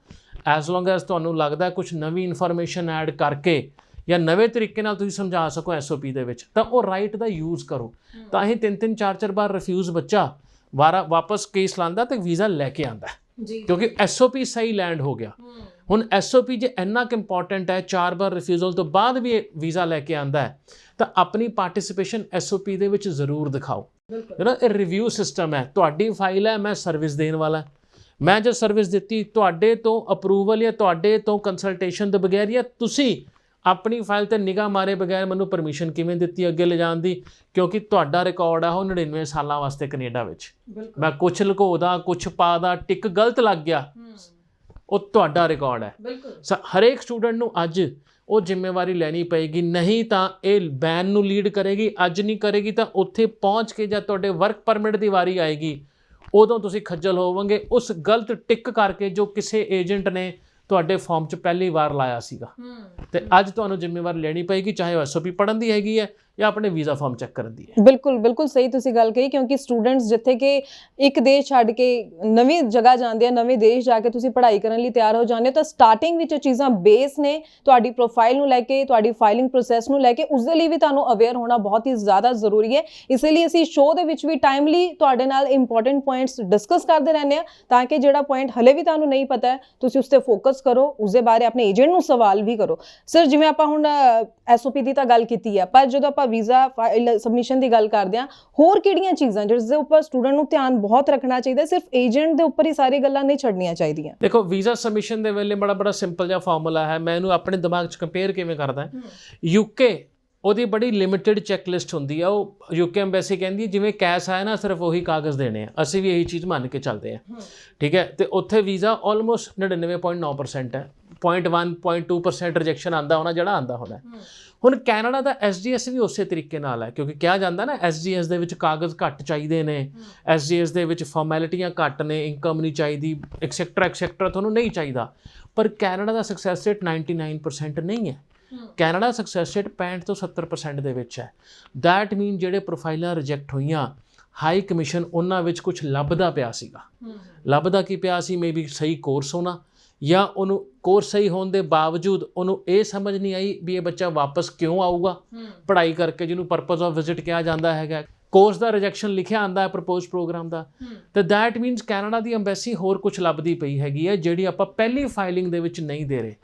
ਐਜ਼ ਲੌਂਗ ਐਜ਼ ਤੁਹਾਨੂੰ ਲੱਗਦਾ ਕੁਝ ਨਵੀਂ ਇਨਫੋਰਮੇਸ਼ਨ ਐਡ ਕਰਕੇ ਜਾਂ ਨਵੇਂ ਤਰੀਕੇ ਨਾਲ ਤੁਸੀਂ ਸਮਝਾ ਸਕੋ SOP ਦੇ ਵਿੱਚ, ਤਾਂ ਉਹ ਰਾਈਟ ਦਾ ਯੂਜ਼ ਕਰੋ। ਤਾਂ ਹੀ 3-3 4-4 ਵਾਰ ਰਿਫਿਊਜ਼ ਬੱਚਾ ਵਾਪਸ ਕੇਸ ਲਾਉਂਦਾ ਤੇ ਵੀਜ਼ਾ ਲੈ ਕੇ ਆਉਂਦਾ, ਕਿਉਂਕਿ SOP ਸਹੀ ਲੈਂਡ ਹੋ ਗਿਆ। ਹੁਣ SOP ਜੇ ਇੰਨਾ ਕੁ ਇੰਪੋਰਟੈਂਟ ਹੈ, 4 ਵਾਰ ਰਿਫਿਊਜ਼ਲ ਤੋਂ ਬਾਅਦ ਵੀ ਵੀਜ਼ਾ ਲੈ ਕੇ ਆਉਂਦਾ ਹੈ, ਤਾਂ ਆਪਣੀ ਪਾਰਟਿਸਿਪੇਸ਼ਨ SOP ਦੇ ਵਿੱਚ ਜ਼ਰੂਰ ਦਿਖਾਓ। ਜਿਹੜਾ ਇਹ ਰਿਵਿਊ ਸਿਸਟਮ ਹੈ, ਤੁਹਾਡੀ ਫਾਈਲ ਹੈ, ਮੈਂ ਸਰਵਿਸ ਦੇਣ ਵਾਲਾ, ਮੈਂ ਜੋ ਸਰਵਿਸ ਦਿੱਤੀ ਤੁਹਾਡੇ ਤੋਂ ਅਪਰੂਵਲ ਜਾਂ ਤੁਹਾਡੇ ਤੋਂ ਕੰਸਲਟੇਸ਼ਨ ਦੇ ਬਗੈਰ, ਜਾਂ ਤੁਸੀਂ ਆਪਣੀ ਫਾਈਲ ਤੇ ਨਿਗਾਹ ਮਾਰੇ ਬਗੈਰ ਮੈਨੂੰ ਪਰਮਿਸ਼ਨ ਕਿਵੇਂ ਦਿੱਤੀ ਅੱਗੇ ਲਿਜਾਣ ਦੀ? ਕਿਉਂਕਿ ਤੁਹਾਡਾ ਰਿਕਾਰਡ ਆ ਉਹ 99 ਸਾਲਾਂ ਵਾਸਤੇ ਕੈਨੇਡਾ ਵਿੱਚ। ਮੈਂ ਕੁਛ ਲੁਕੋਦਾ, ਕੁਛ ਪਾਦਾ, ਟਿਕ ਗਲਤ ਲੱਗ ਗਿਆ, ਉਹ ਤੁਹਾਡਾ ਰਿਕਾਰਡ ਹੈ। ਹਰੇਕ ਸਟੂਡੈਂਟ ਨੂੰ ਅੱਜ ਉਹ ਜ਼ਿੰਮੇਵਾਰੀ ਲੈਣੀ ਪਏਗੀ, ਨਹੀਂ ਤਾਂ ਇਹ ਬੈਨ ਨੂੰ ਲੀਡ ਕਰੇਗੀ। ਅੱਜ ਨਹੀਂ ਕਰੇਗੀ ਤਾਂ ਉੱਥੇ ਪਹੁੰਚ ਕੇ ਜਦ ਤੁਹਾਡੇ ਵਰਕ ਪਰਮਿਟ ਦੀ ਵਾਰੀ ਆਏਗੀ ਉਦੋਂ ਤੁਸੀਂ ਖੱਜਲ ਹੋਵੋਗੇ ਉਸ ਗਲਤ ਟਿਕ ਕਰਕੇ ਜੋ ਕਿਸੇ ਏਜੰਟ ਨੇ ਤੁਹਾਡੇ ਫਾਰਮ 'ਚ ਪਹਿਲੀ ਵਾਰ ਲਾਇਆ ਸੀਗਾ। ਤੇ ਅੱਜ ਤੁਹਾਨੂੰ ਜ਼ਿੰਮੇਵਾਰੀ ਲੈਣੀ ਪਏਗੀ, ਚਾਹੇ ਉਹ ਐਸਓਪੀ ਪੜ੍ਹਨ ਦੀ ਹੈਗੀ ਹੈ ਜਾਂ ਆਪਣੇ ਵੀਜ਼ਾ ਫਾਰਮ ਚੈੱਕ ਕਰਨ ਦੀ ਹੈ। ਬਿਲਕੁਲ ਸਹੀ ਤੁਸੀਂ ਗੱਲ ਕਹੀ, ਕਿਉਂਕਿ ਸਟੂਡੈਂਟਸ ਜਿੱਥੇ ਕਿ ਇੱਕ ਦੇਸ਼ ਛੱਡ ਕੇ ਨਵੀਂ ਜਗ੍ਹਾ ਜਾਂਦੇ ਆ, ਨਵੇਂ ਦੇਸ਼ ਜਾ ਕੇ ਤੁਸੀਂ ਪੜ੍ਹਾਈ ਕਰਨ ਲਈ ਤਿਆਰ ਹੋ ਜਾਂਦੇ ਹੋ, ਤਾਂ ਸਟਾਰਟਿੰਗ ਵਿੱਚ ਚੀਜ਼ਾਂ ਬੇਸ ਨੇ ਤੁਹਾਡੀ ਪ੍ਰੋਫਾਈਲ ਨੂੰ ਲੈ ਕੇ, ਤੁਹਾਡੀ ਫਾਈਲਿੰਗ ਪ੍ਰੋਸੈਸ ਨੂੰ ਲੈ ਕੇ, ਉਸ ਦੇ ਲਈ ਵੀ ਤੁਹਾਨੂੰ ਅਵੇਅਰ ਹੋਣਾ ਬਹੁਤ ਹੀ ਜ਼ਿਆਦਾ ਜ਼ਰੂਰੀ ਹੈ। ਇਸ ਲਈ ਅਸੀਂ ਸ਼ੋਅ ਦੇ ਵਿੱਚ ਵੀ ਟਾਈਮਲੀ ਤੁਹਾਡੇ ਨਾਲ ਇੰਪੋਰਟੈਂਟ ਪੁਆਇੰਟਸ ਡਿਸਕਸ ਕਰਦੇ ਰਹਿੰਦੇ ਹਾਂ, ਤਾਂ ਕਿ ਜਿਹੜਾ ਪੁਆਇੰਟ ਹਲੇ ਵੀ ਤੁਹਾਨੂੰ ਨਹੀਂ ਪਤਾ ਹੈ ਤੁਸੀਂ ਉਸ ਤੇ ਫੋਕਸ ਕਰੋ, ਉਸ ਦੇ ਬਾਰੇ ਆਪਣੇ ਏਜੰਟ ਨੂੰ ਸਵਾਲ ਵੀ ਕਰੋ। ਸਰ, ਜਿਵੇਂ ਆਪਾਂ ਹੁਣ ਐਸਓਪੀ ਦੀ ਤਾਂ ਗੱਲ ਕੀਤੀ ਹੈ, ਪਰ ਜਦੋਂ ਆਪਾਂ ਵੀਜ਼ਾ ਫਾਈਲ ਸਬਮਿਸ਼ਨ ਦੀ ਗੱਲ ਕਰਦੇ ਹਾਂ, ਹੋਰ ਕਿਹੜੀਆਂ ਚੀਜ਼ਾਂ ਜਿਸ ਦੇ ਉੱਪਰ ਸਟੂਡੈਂਟ ਨੂੰ ਧਿਆਨ ਬਹੁਤ ਰੱਖਣਾ ਚਾਹੀਦਾ? ਸਿਰਫ ਏਜੰਟ ਦੇ ਉੱਪਰ ਹੀ ਸਾਰੀ ਗੱਲਾਂ ਨਹੀਂ ਛੱਡਣੀਆਂ ਚਾਹੀਦੀਆਂ। ਦੇਖੋ, ਵੀਜ਼ਾ ਸਬਮਿਸ਼ਨ ਦੇ ਵੇਲੇ ਬੜਾ ਸਿੰਪਲ ਜਿਹਾ ਫਾਰਮੂਲਾ ਹੈ। ਮੈਂ ਇਹਨੂੰ ਆਪਣੇ ਦਿਮਾਗ 'ਚ ਕੰਪੇਅਰ ਕਿਵੇਂ ਕਰਦਾ, ਯੂਕੇ ਉਹਦੀ ਬੜੀ ਲਿਮਿਟਿਡ ਚੈੱਕਲਿਸਟ ਹੁੰਦੀ ਆ। ਉਹ ਯੂਕੇ ਐਮਬੈਸੀ ਕਹਿੰਦੀ ਹੈ ਜਿਵੇਂ ਕੈਸ਼ ਆਇਆ ਨਾ ਸਿਰਫ ਉਹੀ ਕਾਗਜ਼ ਦੇਣੇ ਆ, ਅਸੀਂ ਵੀ ਇਹੀ ਚੀਜ਼ ਮੰਨ ਕੇ ਚੱਲਦੇ ਹਾਂ, ਠੀਕ ਹੈ। ਤੇ ਉੱਥੇ ਵੀਜ਼ਾ ਆਲਮੋਸਟ 99.9% ਹੈ, 0.1 0.2% ਰਿਜੈਕਸ਼ਨ ਆਉਂਦਾ ਹੋਣਾ, ਜਿਹੜਾ ਆਉਂਦਾ ਹੋਣਾ। ਹੁਣ ਕੈਨੇਡਾ ਦਾ ਐਸਡੀਐਸ ਵੀ ਉਸੇ ਤਰੀਕੇ ਨਾਲ ਹੈ, ਕਿਉਂਕਿ ਕਿਹਾ ਜਾਂਦਾ ਨਾ ਐਸਡੀਐਸ ਦੇ ਵਿੱਚ ਕਾਗਜ਼ ਘੱਟ ਚਾਹੀਦੇ ਨੇ, ਐਸਡੀਐਸ ਦੇ ਵਿੱਚ ਫਾਰਮੈਲਿਟੀਆਂ ਘੱਟ ਨੇ, ਇਨਕਮ ਨਹੀਂ ਚਾਹੀਦੀ, ਐਕਸੈਕਟਰਾ ਤੁਹਾਨੂੰ ਨਹੀਂ ਚਾਹੀਦਾ। ਪਰ ਕੈਨੇਡਾ ਦਾ ਸਕਸੈਸ ਰੇਟ 99% ਨਹੀਂ ਹੈ। ਕੈਨੇਡਾ ਸਕਸੈਸ ਰੇਟ 65 ਤੋਂ 70% ਦੇ ਵਿੱਚ ਹੈ। ਦੈਟ ਮੀਨ ਜਿਹੜੇ ਪ੍ਰੋਫਾਈਲਾਂ ਰਿਜੈਕਟ ਹੋਈਆਂ, ਹਾਈ ਕਮਿਸ਼ਨ ਉਹਨਾਂ ਵਿੱਚ ਕੁਝ ਲੱਭਦਾ ਪਿਆ ਸੀਗਾ। ਲੱਭਦਾ ਕੀ ਪਿਆ ਸੀ? ਮੇਬੀ ਸਹੀ ਕੋਰਸ ਹੋਣਾ, ਜਾਂ ਉਹਨੂੰ ਕੋਰਸ ਸਹੀ ਹੋਣ ਦੇ ਬਾਵਜੂਦ ਉਹਨੂੰ ਇਹ ਸਮਝ ਨਹੀਂ ਆਈ ਵੀ ਇਹ ਬੱਚਾ ਵਾਪਸ ਕਿਉਂ ਆਊਗਾ ਪੜ੍ਹਾਈ ਕਰਕੇ, ਜਿਹਨੂੰ ਪਰਪਸ ਆਫ ਵਿਜ਼ਿਟ ਕਿਹਾ ਜਾਂਦਾ ਹੈਗਾ। ਕੋਰਸ ਦਾ ਰਿਜੈਕਸ਼ਨ ਲਿਖਿਆ ਆਉਂਦਾ ਹੈ ਪ੍ਰਪੋਜ਼ ਪ੍ਰੋਗਰਾਮ ਦਾ। ਤੇ that means Canada the embassy ਹੋਰ ਕੁਝ ਲੱਭਦੀ ਪਈ ਹੈਗੀ ਹੈ, ਜਿਹੜੀ ਆਪਾਂ ਪਹਿਲੀ ਫਾਈਲਿੰਗ ਦੇ ਵਿੱਚ ਨਹੀਂ ਦੇ ਰਹੇ।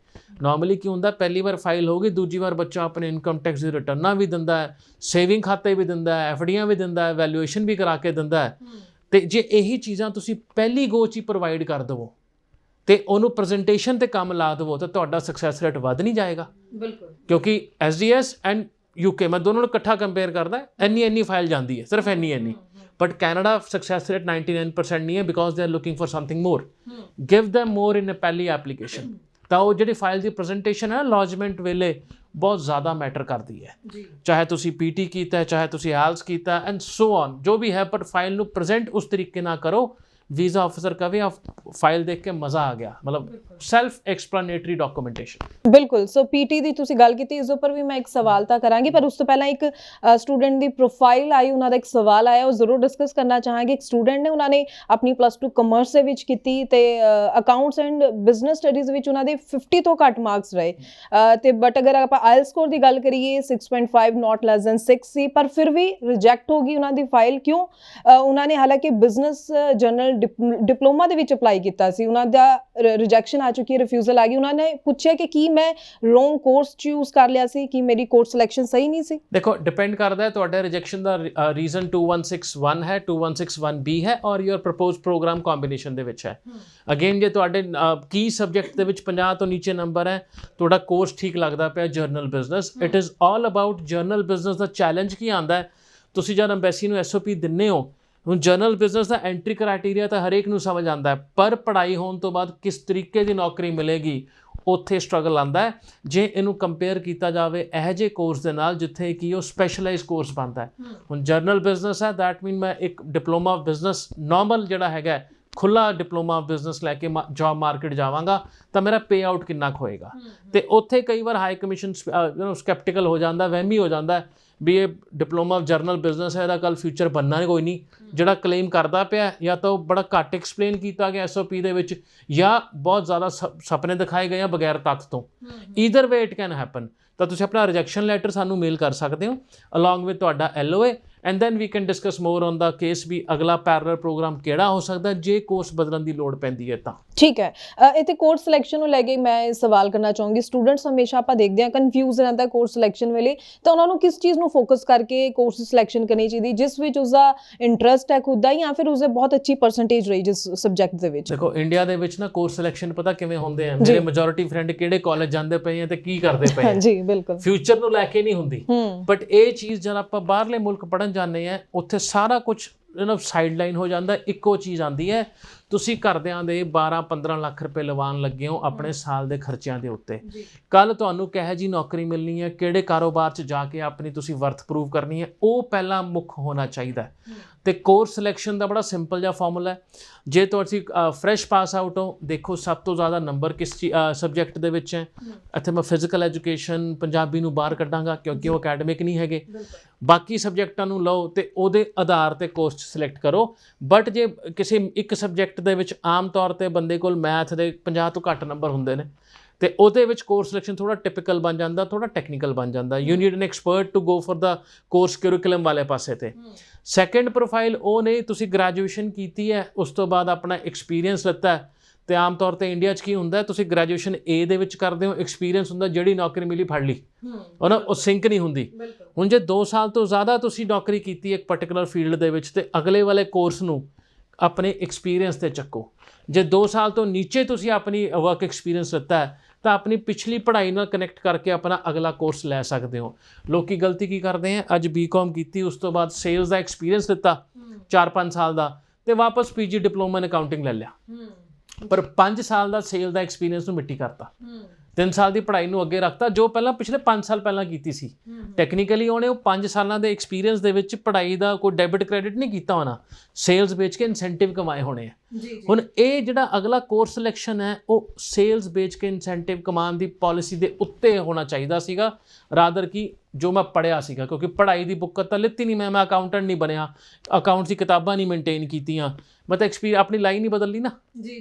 ਨਾਰਮਲੀ ਕੀ ਹੁੰਦਾ, ਪਹਿਲੀ ਵਾਰ ਫਾਈਲ ਹੋ ਗਈ, ਦੂਜੀ ਵਾਰ ਬੱਚਾ ਆਪਣੇ ਇਨਕਮ ਟੈਕਸ ਦੀ ਰਿਟਰਨਾਂ ਵੀ ਦਿੰਦਾ ਹੈ, ਸੇਵਿੰਗ ਖਾਤੇ ਵੀ ਦਿੰਦਾ ਹੈ, ਐਫਡੀਆਂ ਵੀ ਦਿੰਦਾ ਹੈ, ਵੈਲੂਏਸ਼ਨ ਵੀ ਕਰਾ ਕੇ ਦਿੰਦਾ ਹੈ। ਤੇ ਜੇ ਇਹੀ ਚੀਜ਼ਾਂ ਤੁਸੀਂ ਪਹਿਲੀ ਗੋ 'ਚ ਹੀ ਪ੍ਰੋਵਾਈਡ ਕਰ ਦੇਵੋ ਤੇ ਉਹਨੂੰ ਪ੍ਰੈਜੈਂਟੇਸ਼ਨ ਤੇ ਕੰਮ ਲਾ ਦੇਵੋ, ਤਾਂ ਤੁਹਾਡਾ ਸਕਸੈਸ ਰੇਟ ਵੱਧ ਨਹੀਂ ਜਾਏਗਾ। ਬਿਲਕੁਲ, ਕਿਉਂਕਿ ਐਸਡੀਐਸ ਐਂਡ ਯੂਕੇ ਮੈਂ ਦੋਨੋਂ ਨੂੰ ਇਕੱਠਾ ਕੰਪੇਅਰ ਕਰਦਾ, ਇੰਨੀ ਫਾਈਲ ਜਾਂਦੀ ਹੈ, ਸਿਰਫ ਇੰਨੀ। ਬਟ ਕੈਨੇਡਾ ਸਕਸੈਸ ਰੇਟ 99% ਨਹੀਂ ਹੈ, because they are looking for something more. Give them ਮੋਰ ਇਨ ਅ ਪਹਿਲੀ ਐਪਲੀਕੇਸ਼ਨ। ਤਾਂ ਉਹ ਜਿਹੜੀ ਫਾਈਲ ਦੀ ਪ੍ਰੈਜੈਂਟੇਸ਼ਨ ਹੈ ਲੌਜਮੈਂਟ ਵੇਲੇ ਬਹੁਤ ਜ਼ਿਆਦਾ ਮੈਟਰ ਕਰਦੀ ਹੈ। ਚਾਹੇ ਤੁਸੀਂ ਪੀਟੀ ਕੀਤਾ ਹੈ, ਚਾਹੇ ਤੁਸੀਂ ਐਲਸ ਕੀਤਾ ਐਂਡ ਸੋ ਔਨ, ਜੋ ਵੀ ਹੈ, ਪਰ ਫਾਈਲ ਨੂੰ ਪ੍ਰੈਜੈਂਟ ਉਸ ਤਰੀਕੇ ਨਾਲ ਕਰੋ ਵੀਜ਼ਾ ਆਫਿਸਰ ਕਵੇ ਆ ਫਾਈਲ ਦੇਖ ਕੇ ਮਜ਼ਾ ਆ ਗਿਆ, ਮਤਲਬ ਸੈਲਫ ਐਕਸਪਲੇਨੇਟਰੀ ਡਾਕੂਮੈਂਟੇਸ਼ਨ। ਬਿਲਕੁਲ। ਸੋ ਪੀਟੀ ਦੀ ਤੁਸੀਂ ਗੱਲ ਕੀਤੀ, ਇਸ ਉੱਪਰ ਵੀ ਮੈਂ ਇੱਕ ਸਵਾਲ ਤਾਂ ਕਰਾਂਗੀ, ਪਰ ਉਸ ਤੋਂ ਪਹਿਲਾਂ ਇੱਕ ਸਟੂਡੈਂਟ ਦੀ ਪ੍ਰੋਫਾਈਲ ਆਈ, ਉਹਨਾਂ ਦਾ ਇੱਕ ਸਵਾਲ ਆਇਆ, ਉਹ ਜ਼ਰੂਰ ਡਿਸਕਸ ਕਰਨਾ ਚਾਹਾਂਗੇ। ਇੱਕ ਸਟੂਡੈਂਟ ਨੇ, ਉਹਨਾਂ ਨੇ ਆਪਣੀ +2 ਕਮਰਸ ਦੇ ਵਿੱਚ ਕੀਤੀ ਤੇ ਅਕਾਊਂਟਸ ਐਂਡ ਬਿਜ਼ਨਸ ਸਟੱਡੀਜ਼ ਵਿੱਚ ਉਹਨਾਂ ਦੇ 50 ਤੋਂ ਘੱਟ ਮਾਰਕਸ ਰਹੇ, ਤੇ ਬਟ ਅਗਰ ਆਪਾਂ ਆਇਲ ਸਕੋਰ ਦੀ ਗੱਲ ਕਰੀਏ 6.5 ਨਾਟ ਲੈਸ ਦੈਨ 6 ਸੀ, ਪਰ ਫਿਰ ਵੀ ਰਿਜੈਕਟ ਹੋ ਗਈ ਉਹਨਾਂ ਦੀ ਫਾਈਲ। ਕਿਉਂ? ਉਹਨਾਂ ਨੇ ਹਾਲਾਂਕਿ ਬਿਜ਼ਨਸ ਜਰਨਲ ਡਿਪਲੋਮਾ ਦੇ ਵਿੱਚ ਅਪਲਾਈ ਕੀਤਾ ਸੀ, ਉਹਨਾਂ ਦਾ ਰਿਜੈਕਸ਼ਨ ਆ ਚੁੱਕੀ ਹੈ, ਰਿਫਿਊਜ਼ਲ ਆ ਗਈ। ਉਹਨਾਂ ਨੇ ਪੁੱਛਿਆ ਕਿ ਕੀ ਮੈਂ ਰੋਂਗ ਕੋਰਸ ਚੂਜ਼ ਕਰ ਲਿਆ ਸੀ, ਕਿ ਮੇਰੀ ਕੋਰਸ ਸਿਲੈਕਸ਼ਨ ਸਹੀ ਨਹੀਂ ਸੀ? ਦੇਖੋ, ਡਿਪੈਂਡ ਕਰਦਾ ਹੈ ਤੁਹਾਡੇ ਰਿਜੈਕਸ਼ਨ ਦਾ ਰੀਜ਼ਨ 2161 ਹੈ, 2161B ਹੈ, ਔਰ ਯੂਰ ਪ੍ਰਪੋਜ਼ ਪ੍ਰੋਗਰਾਮ ਕੰਬੀਨੇਸ਼ਨ ਦੇ ਵਿੱਚ ਹੈ। ਅਗੇਨ, ਜੇ ਤੁਹਾਡੇ ਕੀ ਸਬਜੈਕਟ ਦੇ ਵਿੱਚ 50 ਤੋਂ ਨੀਚੇ ਨੰਬਰ ਹੈ, ਤੁਹਾਡਾ ਕੋਰਸ ਠੀਕ ਲੱਗਦਾ ਪਿਆ general business, it is all about general business ਦਾ ਚੈਲੰਜ ਕੀ ਆਉਂਦਾ ਹੈ। ਤੁਸੀਂ ਜਦ ਅੰਬੈਸੀ ਨੂੰ ਐਸਓਪੀ ਦਿੰਦੇ ਹੋ, ਹੁਣ ਜਰਨਲ ਬਿਜ਼ਨਸ ਦਾ ਐਂਟਰੀ ਕ੍ਰਾਈਟੇਰੀਆ ਤਾਂ ਹਰੇਕ ਨੂੰ ਸਮਝ ਆਉਂਦਾ ਹੈ, ਪਰ ਪੜ੍ਹਾਈ ਹੋਣ ਤੋਂ ਬਾਅਦ ਕਿਸ ਤਰੀਕੇ ਦੀ ਨੌਕਰੀ ਮਿਲੇਗੀ ਉੱਥੇ ਸਟਰਗਲ ਆਉਂਦਾ ਹੈ। ਜੇ ਇਹਨੂੰ ਕੰਪੇਅਰ ਕੀਤਾ ਜਾਵੇ ਇਹੋ ਜਿਹੇ ਕੋਰਸ ਦੇ ਨਾਲ ਜਿੱਥੇ ਕਿ ਉਹ ਸਪੈਸ਼ਲਾਈਜ਼ ਕੋਰਸ ਬਣਦਾ ਹੈ। ਹੁਣ ਜਰਨਲ ਬਿਜ਼ਨਸ ਹੈ, ਦੈਟ ਮੀਨ ਮੈਂ ਇੱਕ ਡਿਪਲੋਮਾ ਬਿਜ਼ਨਸ ਨੋਰਮਲ ਜਿਹੜਾ ਹੈਗਾ ਖੁੱਲਾ ਡਿਪਲੋਮਾ ਬਿਜ਼ਨਸ ਲੈ ਕੇ ਜੌਬ ਮਾਰਕੀਟ ਜਾਵਾਂਗਾ ਤਾਂ ਮੇਰਾ ਪੇ ਆਊਟ ਕਿੰਨਾ ਕੁ ਹੋਏਗਾ। ਤੇ ਉੱਥੇ ਕਈ ਵਾਰ ਹਾਈ ਕਮਿਸ਼ਨ ਸਕੈਪਟੀਕਲ ਹੋ ਜਾਂਦਾ, ਵਹਿਮੀ ਹੋ ਜਾਂਦਾ ਵੀ ਇਹ ਡਿਪਲੋਮਾ ਜਰਨਲ ਬਿਜ਼ਨਸ ਹੈ, ਇਹਦਾ ਕੱਲ ਫਿਊਚਰ ਬਣਨਾ ਕੋਈ ਨਹੀਂ। ਜਿਹੜਾ ਕਲੇਮ ਕਰਦਾ ਪਿਆ ਜਾਂ ਤਾਂ ਉਹ ਬੜਾ ਘੱਟ ਐਕਸਪਲੇਨ ਕੀਤਾ ਗਿਆ ਐਸਓਪੀ ਦੇ ਵਿੱਚ, ਜਾਂ ਬਹੁਤ ਜ਼ਿਆਦਾ ਸੁਪਨੇ ਦਿਖਾਏ ਗਏ ਆ ਬਗੈਰ ਤੱਥ ਤੋਂ। Either way it can happen. ਤਾਂ ਤੁਸੀਂ ਆਪਣਾ ਰਿਜੈਕਸ਼ਨ ਲੈਟਰ ਸਾਨੂੰ ਮੇਲ ਕਰ ਸਕਦੇ ਹੋ ਅਲੋਂਗ ਵਿਦ ਤੁਹਾਡਾ LOA। And then we can discuss more on the case ਵੀ ਅਗਲਾ ਪੈਰਲਲ ਪ੍ਰੋਗਰਾਮ ਕਿਹੜਾ ਹੋ ਸਕਦਾ ਜੇ ਕੋਰਸ ਬਦਲਣ ਦੀ ਲੋੜ ਪੈਂਦੀ ਹੈ ਤਾਂ। ਠੀਕ ਹੈ, ਇੱਥੇ ਕੋਰਸ ਸਿਲੈਕਸ਼ਨ ਨੂੰ ਲੈ ਕੇ ਮੈਂ ਇਹ ਸਵਾਲ ਕਰਨਾ ਚਾਹੂੰਗੀ। ਸਟੂਡੈਂਟਸ ਹਮੇਸ਼ਾ ਆਪਾਂ ਦੇਖਦੇ ਹਾਂ ਕਨਫਿਊਜ਼ ਰਹਿੰਦਾ ਕੋਰਸ ਸਿਲੈਕਸ਼ਨ ਵੇਲੇ, ਤਾਂ ਉਹਨਾਂ ਨੂੰ ਕਿਸ ਚੀਜ਼ ਨੂੰ ਫੋਕਸ ਕਰਕੇ ਕੋਰਸ ਸਿਲੈਕਸ਼ਨ ਕਰਨੀ ਚਾਹੀਦੀ ਜਿਸ ਵਿੱਚ ਉਸਦਾ ਇੰਟਰਸਟ ਹੈ ਖੁਦ ਦਾ, ਜਾਂ ਫਿਰ ਉਸਦੇ ਬਹੁਤ ਅੱਛੀ ਪਰਸੈਂਟੇਜ ਰਹੀ ਜਿਸ ਸਬਜੈਕਟ ਦੇ ਵਿੱਚ? ਦੇਖੋ ਇੰਡੀਆ ਦੇ ਵਿੱਚ ਨਾ ਕੋਰਸ ਸਿਲੈਕਸ਼ਨ ਪਤਾ ਕਿਵੇਂ ਹੁੰਦੇ ਆ, ਮੇਰੇ ਮੈਜੋਰਿਟੀ ਫਰੈਂਡ ਕਿਹੜੇ ਕਾਲਜ ਜਾਂਦੇ ਪਏ ਆ ਤੇ ਕੀ ਕਰਦੇ ਪਏ ਆ, ਜੀ ਬਿਲਕੁਲ, ਫਿਊਚਰ ਨੂੰ ਲੈ ਕੇ ਨਹੀਂ ਹੁੰਦੀ। ਬਟ ਇਹ ਚੀਜ਼ ਜਦ ਆਪਾਂ ਬਾਹਰਲੇ ਮੁਲਕ ਪੜ੍ਹਨ ਜਾਂਦੇ ਆ ਉੱਥੇ ਸਾਰਾ ਕੁਝ ਸਾਈਡਲਾਈਨ ਹੋ ਜਾਂਦਾ, ਇੱਕੋ ਚੀਜ਼ ਆਉਂਦੀ ਹੈ, ਤੁਸੀਂ ਘਰਦਿਆਂ ਦੇ 12-15 ਲੱਖ ਰੁਪਏ ਲਵਾਉਣ ਲੱਗੇ ਹੋ ਆਪਣੇ ਸਾਲ ਦੇ ਖਰਚਿਆਂ ਦੇ ਉੱਤੇ। ਕੱਲ ਤੁਹਾਨੂੰ ਕਿਹੋ ਜਿਹੀ ਨੌਕਰੀ ਮਿਲਣੀ ਹੈ, ਕਿਹੜੇ ਕਾਰੋਬਾਰ 'ਚ ਜਾ ਕੇ ਆਪਣੀ ਤੁਸੀਂ ਵਰਥ ਪ੍ਰੂਵ ਕਰਨੀ ਹੈ, ਉਹ ਪਹਿਲਾਂ ਮੁੱਖ ਹੋਣਾ ਚਾਹੀਦਾ। ਤੇ ਕੋਰਸ ਸਿਲੈਕਸ਼ਨ ਦਾ ਬੜਾ ਸਿੰਪਲ ਜਿਹਾ ਫਾਰਮੂਲਾ ਹੈ। ਜੇ ਤੁਸੀਂ ਫਰੈਸ਼ ਪਾਸ ਆਊਟ ਹੋ, ਦੇਖੋ ਸਭ ਤੋਂ ਜ਼ਿਆਦਾ ਨੰਬਰ ਕਿਸ ਸਬਜੈਕਟ ਦੇ ਵਿੱਚ ਹੈ। ਇੱਥੇ ਮੈਂ ਫਿਜ਼ੀਕਲ ਐਜੂਕੇਸ਼ਨ ਪੰਜਾਬੀ ਨੂੰ ਬਾਹਰ ਕੱਢਾਂਗਾ ਕਿਉਂਕਿ ਉਹ ਅਕੈਡਮਿਕ ਨਹੀਂ ਹੈਗੇ। ਬਾਕੀ ਸਬਜੈਕਟਾਂ ਨੂੰ ਲਓ ਤੇ ਉਹਦੇ ਆਧਾਰ ਤੇ ਕੋਰਸ ਸਿਲੈਕਟ ਕਰੋ। ਬਟ ਜੇ ਕਿਸੇ ਇੱਕ ਸਬਜੈਕਟ ਦੇ ਵਿੱਚ ਆਮ ਤੌਰ ਤੇ ਬੰਦੇ ਕੋਲ ਮੈਥ ਦੇ 50 ਤੋਂ ਘੱਟ ਨੰਬਰ ਹੁੰਦੇ ਨੇ ਤੇ ਉਹਦੇ ਵਿੱਚ ਕੋਰਸ ਸਿਲੈਕਸ਼ਨ ਥੋੜਾ ਟਿਪੀਕਲ ਬਣ ਜਾਂਦਾ, ਥੋੜਾ ਟੈਕਨੀਕਲ ਬਣ ਜਾਂਦਾ। You need an expert to go for the course curriculum ਵਾਲੇ ਪਾਸੇ ਤੇ। ਸੈਕੰਡ ਪ੍ਰੋਫਾਈਲ ਉਹ ਨੇ ਤੁਸੀਂ ਗ੍ਰੈਜੂਏਸ਼ਨ ਕੀਤੀ ਹੈ, ਉਸ ਤੋਂ ਬਾਅਦ ਆਪਣਾ ਐਕਸਪੀਰੀਅੰਸ ਲਿੱਤਾ ਹੈ। ਤੇ ਆਮ ਤੌਰ ਤੇ ਇੰਡੀਆ 'ਚ ਕੀ ਹੁੰਦਾ, ਤੁਸੀਂ ਗ੍ਰੈਜੂਏਸ਼ਨ ਏ ਦੇ ਵਿੱਚ ਕਰਦੇ ਹੋ, ਐਕਸਪੀਰੀਅੰਸ ਹੁੰਦਾ ਜਿਹੜੀ ਨੌਕਰੀ ਮਿਲੀ ਫੜ ਲਈ, ਉਹ ਸਿੰਕ ਨਹੀਂ ਹੁੰਦੀ। ਹੁਣ ਜੇ 2 ਸਾਲ ਤੋਂ ਜ਼ਿਆਦਾ ਤੁਸੀਂ ਨੌਕਰੀ ਕੀਤੀ ਇੱਕ ਪਰਟੀਕੂਲਰ ਫੀਲਡ ਦੇ ਵਿੱਚ ਤੇ ਅਗਲੇ ਵਾਲੇ ਕੋਰਸ ਨੂੰ ਆਪਣੇ ਐਕਸਪੀਰੀਅੰਸ ਤੇ ਚੱਕੋ। ਜੇ 2 ਸਾਲ ਤੋਂ ਨੀਚੇ ਤੁਸੀਂ ਆਪਣੀ ਵਰਕ ਐਕਸਪੀਰੀਅੰਸ ਲਿੱਤਾ ਹੈ ਤਾਂ ਆਪਣੀ ਪਿਛਲੀ ਪੜ੍ਹਾਈ ਨਾਲ ਕਨੈਕਟ ਕਰਕੇ ਆਪਣਾ ਅਗਲਾ ਕੋਰਸ ਲੈ ਸਕਦੇ ਹੋ। ਲੋਕੀ ਗਲਤੀ ਕੀ ਕਰਦੇ ਆ, ਅੱਜ ਬੀਕਾਮ ਕੀਤੀ, ਉਸ ਤੋਂ ਬਾਅਦ ਸੇਲਸ ਦਾ ਐਕਸਪੀਰੀਅੰਸ ਲਿੱਤਾ 4-5 ਸਾਲ ਦਾ ਤੇ ਵਾਪਸ ਪੀਜੀ ਡਿਪਲੋਮਾ ਇਨ ਅਕਾਊਂਟਿੰਗ ਲੈ ਲਿਆ, ਪਰ 5 ਸਾਲ ਦਾ ਸੇਲ ਦਾ ਐਕਸਪੀਰੀਅੰਸ ਨੂੰ ਮਿੱਟੀ ਕਰਤਾ। 3 ਸਾਲ ਦੀ ਪੜ੍ਹਾਈ ਨੂੰ ਅੱਗੇ ਰੱਖਤਾ ਜੋ ਪਹਿਲਾਂ ਪਿਛਲੇ 5 ਸਾਲ ਪਹਿਲਾਂ ਕੀਤੀ ਸੀ। ਟੈਕਨੀਕਲੀ ਉਹਨੇ ਉਹ 5 ਸਾਲਾਂ ਦੇ ਐਕਸਪੀਰੀਅੰਸ ਦੇ ਵਿੱਚ ਪੜ੍ਹਾਈ ਦਾ ਕੋਈ ਡੈਬਿਟ ਕ੍ਰੈਡਿਟ ਨਹੀਂ ਕੀਤਾ ਹੋਣਾ, ਸੇਲਸ ਵੇਚ ਕੇ ਇਨਸੈਂਟਿਵ ਕਮਾਏ ਹੋਣੇ ਆ। ਹੁਣ ਇਹ ਜਿਹੜਾ ਅਗਲਾ ਕੋਰਸ ਸਿਲੈਕਸ਼ਨ ਹੈ ਉਹ ਸੇਲਸ ਵੇਚ ਕੇ ਇਨਸੈਂਟਿਵ ਕਮਾਉਣ ਦੀ ਪਾਲਿਸੀ ਦੇ ਉੱਤੇ ਹੋਣਾ ਚਾਹੀਦਾ ਸੀਗਾ, ਰਾਦਰ ਕਿ ਜੋ ਮੈਂ ਪੜ੍ਹਿਆ ਸੀਗਾ। ਕਿਉਂਕਿ ਪੜ੍ਹਾਈ ਦੀ ਬੁੱਕਤ ਤਾਂ ਲਿੱਤੀ ਨਹੀਂ, ਮੈਂ ਅਕਾਊਂਟੈਂਟ ਨਹੀਂ ਬਣਿਆ, ਅਕਾਊਂਟਸ ਦੀ ਕਿਤਾਬਾਂ ਨਹੀਂ ਮੇਨਟੇਨ ਕੀਤੀਆਂ, ਮੈਂ ਤਾਂ ਆਪਣੀ ਲਾਈਨ ਨਹੀਂ ਬਦਲ ਲਈ ਨਾ,